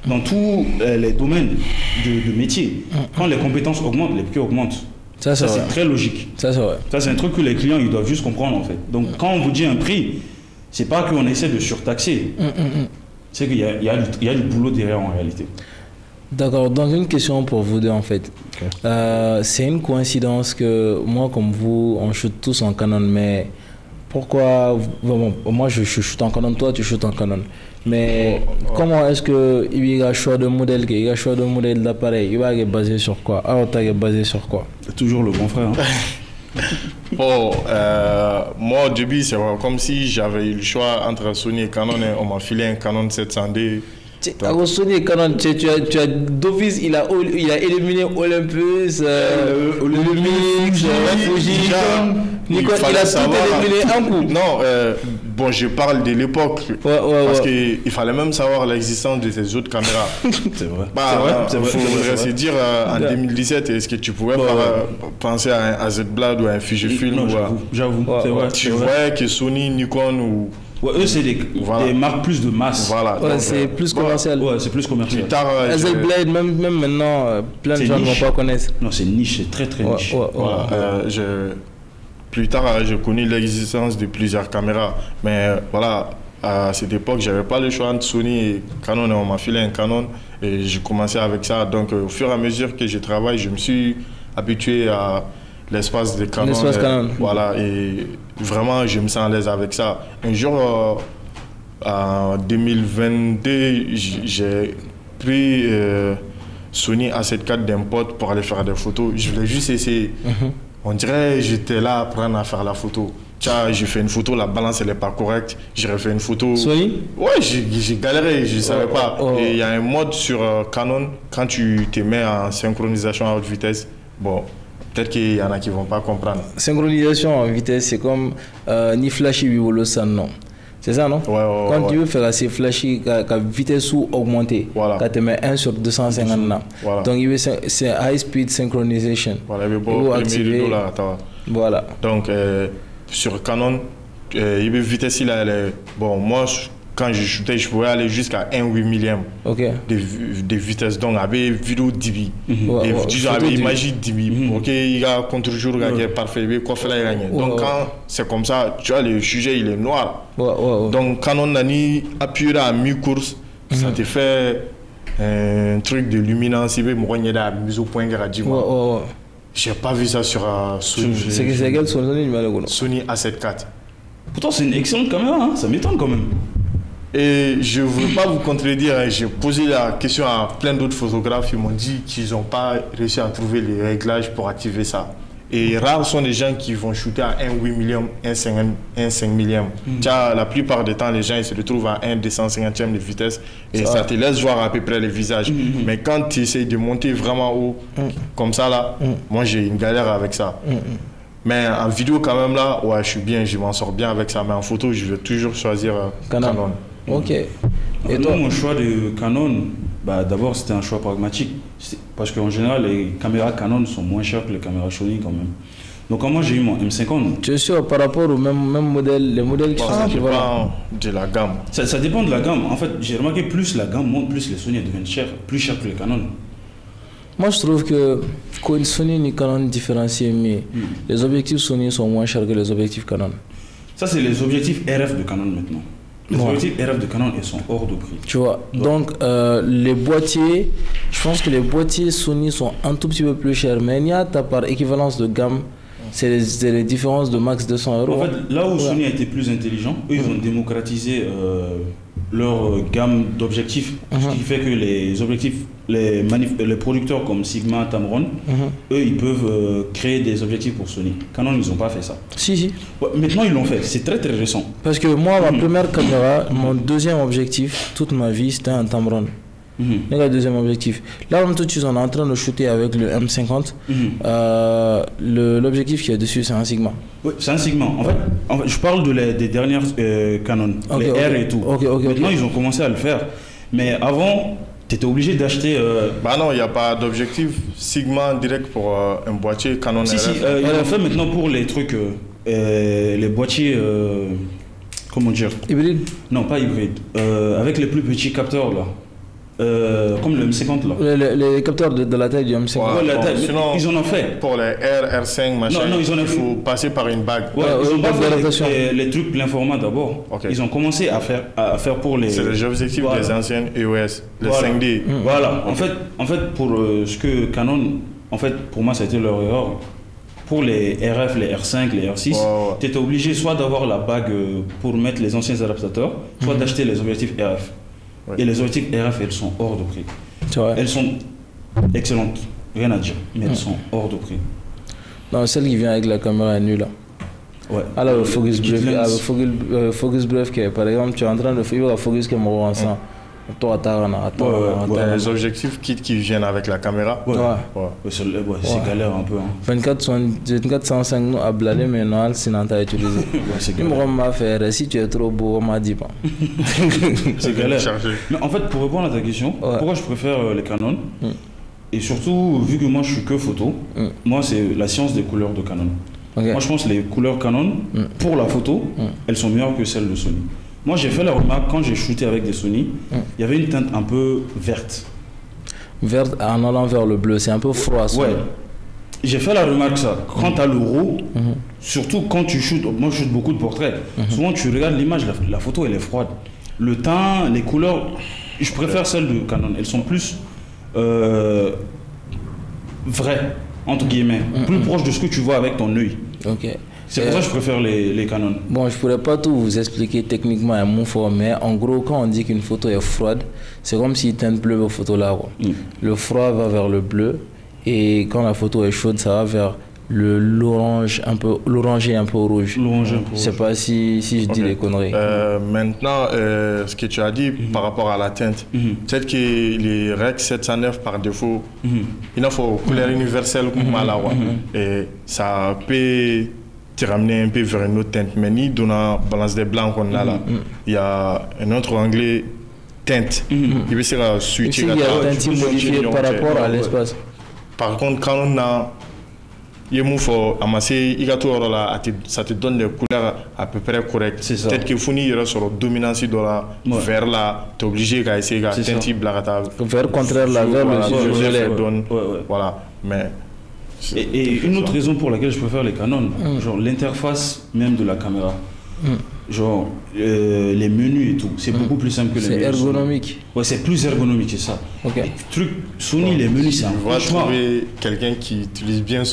Dans tous les domaines de métier, quand les compétences augmentent, les prix augmentent. Ça c'est très logique. Ça, c'est vrai. Ça, c'est un truc que les clients ils doivent juste comprendre, en fait. Donc, quand on vous dit un prix, c'est pas qu'on essaie de surtaxer. C'est qu'il y a du boulot derrière, en réalité. D'accord, donc une question pour vous deux en fait. C'est une coïncidence que moi comme vous, on shoot tous en Canon, mais pourquoi moi je shoot en Canon, toi tu shoot en Canon. Mais comment est-ce que il y a choix de modèle, il y a choix de modèle d'appareil, il va être basé sur quoi? Basé sur quoi? C'est toujours le bon frère. Hein. Moi au début c'est comme si j'avais eu le choix entre Sony et Canon et on m'a filé un Canon 700D. Sony et Canon, tu as d'office, il a éliminé Olympus, Lumix, Fuji, Nikon, il a tout éliminé un coup. Non, je parle de l'époque, parce qu'il fallait même savoir l'existence de ces autres caméras. C'est vrai. Il faudrait se dire, en 2017, est-ce que tu pouvais penser à un Z-Blade ou à un Fujifilm? J'avoue, c'est vrai. Tu voyais que Sony, Nikon ou... eux, c'est des marques plus de masse. Voilà. C'est plus commercial. C'est plus commercial. Z-Blade, même maintenant, plein de gens ne vont pas connaître. Non, c'est niche, c'est très très niche. Plus tard, j'ai connu l'existence de plusieurs caméras. Mais voilà, à cette époque, je n'avais pas le choix entre Sony et Canon. On m'a filé un Canon et j'ai commencé avec ça. Donc, au fur et à mesure que je travaille, je me suis habitué à l'espace de Canon. Voilà, et vraiment, je me sens à l'aise avec ça. Un jour, en 2022, j'ai pris Sony A7 IV d'un pote pour aller faire des photos. Je voulais juste essayer. On dirait que j'étais là à apprendre à faire la photo. Tiens, j'ai fait une photo, la balance elle n'est pas correcte. J'ai refait une photo. Sony? Ouais, j'ai galéré, je ne savais pas. Et il y a un mode sur Canon, quand tu te mets en synchronisation à haute vitesse, bon, peut-être qu'il y en a qui ne vont pas comprendre. Synchronisation en vitesse, c'est comme ni flashy ni volosan, non? C'est ça, non? Quand tu veux faire assez flashy, la vitesse ou augmenter, quand tu mets 1 sur 250, voilà. Donc c'est high speed synchronization. Voilà, mais bon, activer. Voilà. Donc sur Canon, il y a une vitesse, bon, moi quand je shootais, je pouvais aller jusqu'à 1/8 millième de vitesse. Donc, avec vidéo 10 bi. Et tu as imagine 10 bi. Ok, il y a contre-jour qui est parfait. Donc, quand c'est comme ça, tu vois, le sujet, il est noir. Donc, quand on a appuyé à mi-course, ça te fait un truc de luminance. Il y a une mise au point qui a dit. Je n'ai pas vu ça sur Sony. C'est quel Sony A7 IV. Pourtant, c'est une excellente caméra, hein. Ça m'étonne quand même. Et je ne veux pas vous contredire, hein. J'ai posé la question à plein d'autres photographes, ils m'ont dit qu'ils n'ont pas réussi à trouver les réglages pour activer ça. Et rares sont les gens qui vont shooter à 1/8 millième, 1/5 millième. La plupart du temps, les gens ils se retrouvent à 1/250e de vitesse et ça te laisse voir à peu près les visages. Mais quand tu essaies de monter vraiment haut, comme ça là, moi j'ai une galère avec ça. Mais en vidéo quand même là, ouais, je suis bien, je m'en sors bien avec ça. Mais en photo, je vais toujours choisir Canon. Ok. Et toi, mon choix de Canon, d'abord c'était un choix pragmatique. Parce qu'en général, les caméras Canon sont moins chères que les caméras Sony quand même. Donc quand moi j'ai eu mon M50. Tu es sûr par rapport au même modèle, les modèles qui sont ça dépend de la gamme. Ça dépend de la gamme. En fait, j'ai remarqué plus la gamme monte, plus les Sony deviennent plus chers que les Canon. Moi, je trouve que Sony et Canon différencient, mais les objectifs Sony sont moins chers que les objectifs Canon. Ça, c'est les objectifs RF de Canon maintenant. Les objectifs RF de Canon, ils sont hors de prix. Tu vois, donc les boîtiers, je pense que les boîtiers Sony sont un tout petit peu plus chers, mais il y a par équivalence de gamme, c'est les différences de max 200 €. En fait, là où Sony a été plus intelligent, eux, ils ont démocratisé leur gamme d'objectifs, ce qui fait que les objectifs, les producteurs comme Sigma, Tamron, eux, ils peuvent créer des objectifs pour Sony. Canon, ils n'ont pas fait ça. Si. Ouais, maintenant, ils l'ont fait. C'est très, très récent. Parce que moi, ma première caméra, mon deuxième objectif, toute ma vie, c'était un Tamron. C'est le deuxième objectif. Là, même tout, tu es en train de shooter avec le M50. L'objectif qui est dessus, c'est un Sigma. Oui, c'est un Sigma. En fait, je parle des dernières Canon, les R et tout. Maintenant, ils ont commencé à le faire. Mais avant, tu étais obligé d'acheter. Non, il n'y a pas d'objectif Sigma direct pour un boîtier Canon RF. Ils l'ont fait maintenant pour les trucs, les boîtiers. Comment dire? Hybride? Non, pas hybride. Avec les plus petits capteurs là. Comme le M50 là. Les capteurs de la taille du M50. Sinon, ils en ont fait. Pour les R5, machin, il faut passer par une bague. Ils ont pas fait les trucs plein format d'abord. Ils ont commencé à faire pour les... C'est les objectifs des anciennes EOS, les 5D. Voilà. En fait, pour ce que Canon, en fait, pour moi, ça a été leur erreur. Pour les RF, les R5, les R6, tu étais obligé soit d'avoir la bague pour mettre les anciens adaptateurs, soit d'acheter les objectifs RF. Et les objectifs RF, elles sont hors de prix. Elles sont excellentes, rien à dire, mais elles sont hors de prix. Non, celle qui vient avec la caméra est nulle. Ouais. Alors, le Focus Bref, par exemple, tu es en train de faire le Focus qui est mort ensemble. Les objectifs kits qui viennent avec la caméra. C'est galère un peu. 2405 nous à blaler, mais non, sinon tu as utilisé. Si tu es trop beau, on m'a dit pas. C'est galère. Mais en fait, pour répondre à ta question, pourquoi je préfère les Canon, et surtout, vu que moi je suis que photo, moi c'est la science des couleurs de Canon. Moi je pense que les couleurs Canon, pour la photo, elles sont meilleures que celles de Sony. Moi, j'ai fait la remarque, quand j'ai shooté avec des Sony, il y avait une teinte un peu verte. Verte en allant vers le bleu, c'est un peu froid. Ouais. J'ai fait la remarque ça. Quand tu as le RAW, surtout quand tu shootes, moi je shoot beaucoup de portraits, souvent tu regardes l'image, la photo elle est froide. Le teint, les couleurs, je préfère celles de Canon. Elles sont plus vraies, entre guillemets, plus proches de ce que tu vois avec ton œil. Ok. C'est pour ça que je préfère les Canon. Bon, je pourrais pas tout vous expliquer techniquement un mot fort, mais en gros, quand on dit qu'une photo est froide, c'est comme si teinte bleue vos photos là. Le froid va vers le bleu, et quand la photo est chaude, ça va vers l'orangé un peu rouge. Je sais pas si je dis des conneries. Maintenant, ce que tu as dit par rapport à la teinte, peut-être que les Rec 709 par défaut, il faut couleur universelle comme là, et ça peut te ramener un peu vers une autre teinte. Mais ni dans la balance des blancs qu'on a là, il y a un autre anglais teinte. Il peut se switcher. Il y a un teint modifié par rapport à l'espace. Par contre, quand on a ça te donne des couleurs à peu près correctes. Peut-être qu'il faut dire sur la dominance de la vert là, tu es obligé d'essayer de teinter blagata. Vert contraire la vert, voilà. Mais et une autre raison pour laquelle je préfère les Canon, genre l'interface même de la caméra. Genre les menus et tout, c'est beaucoup plus simple que les menus. C'est ergonomique. Ouais, c'est plus ergonomique, c'est ça. Truc Sony, les menus, c'est un cauchemar. On va trouver quelqu'un qui utilise bien ce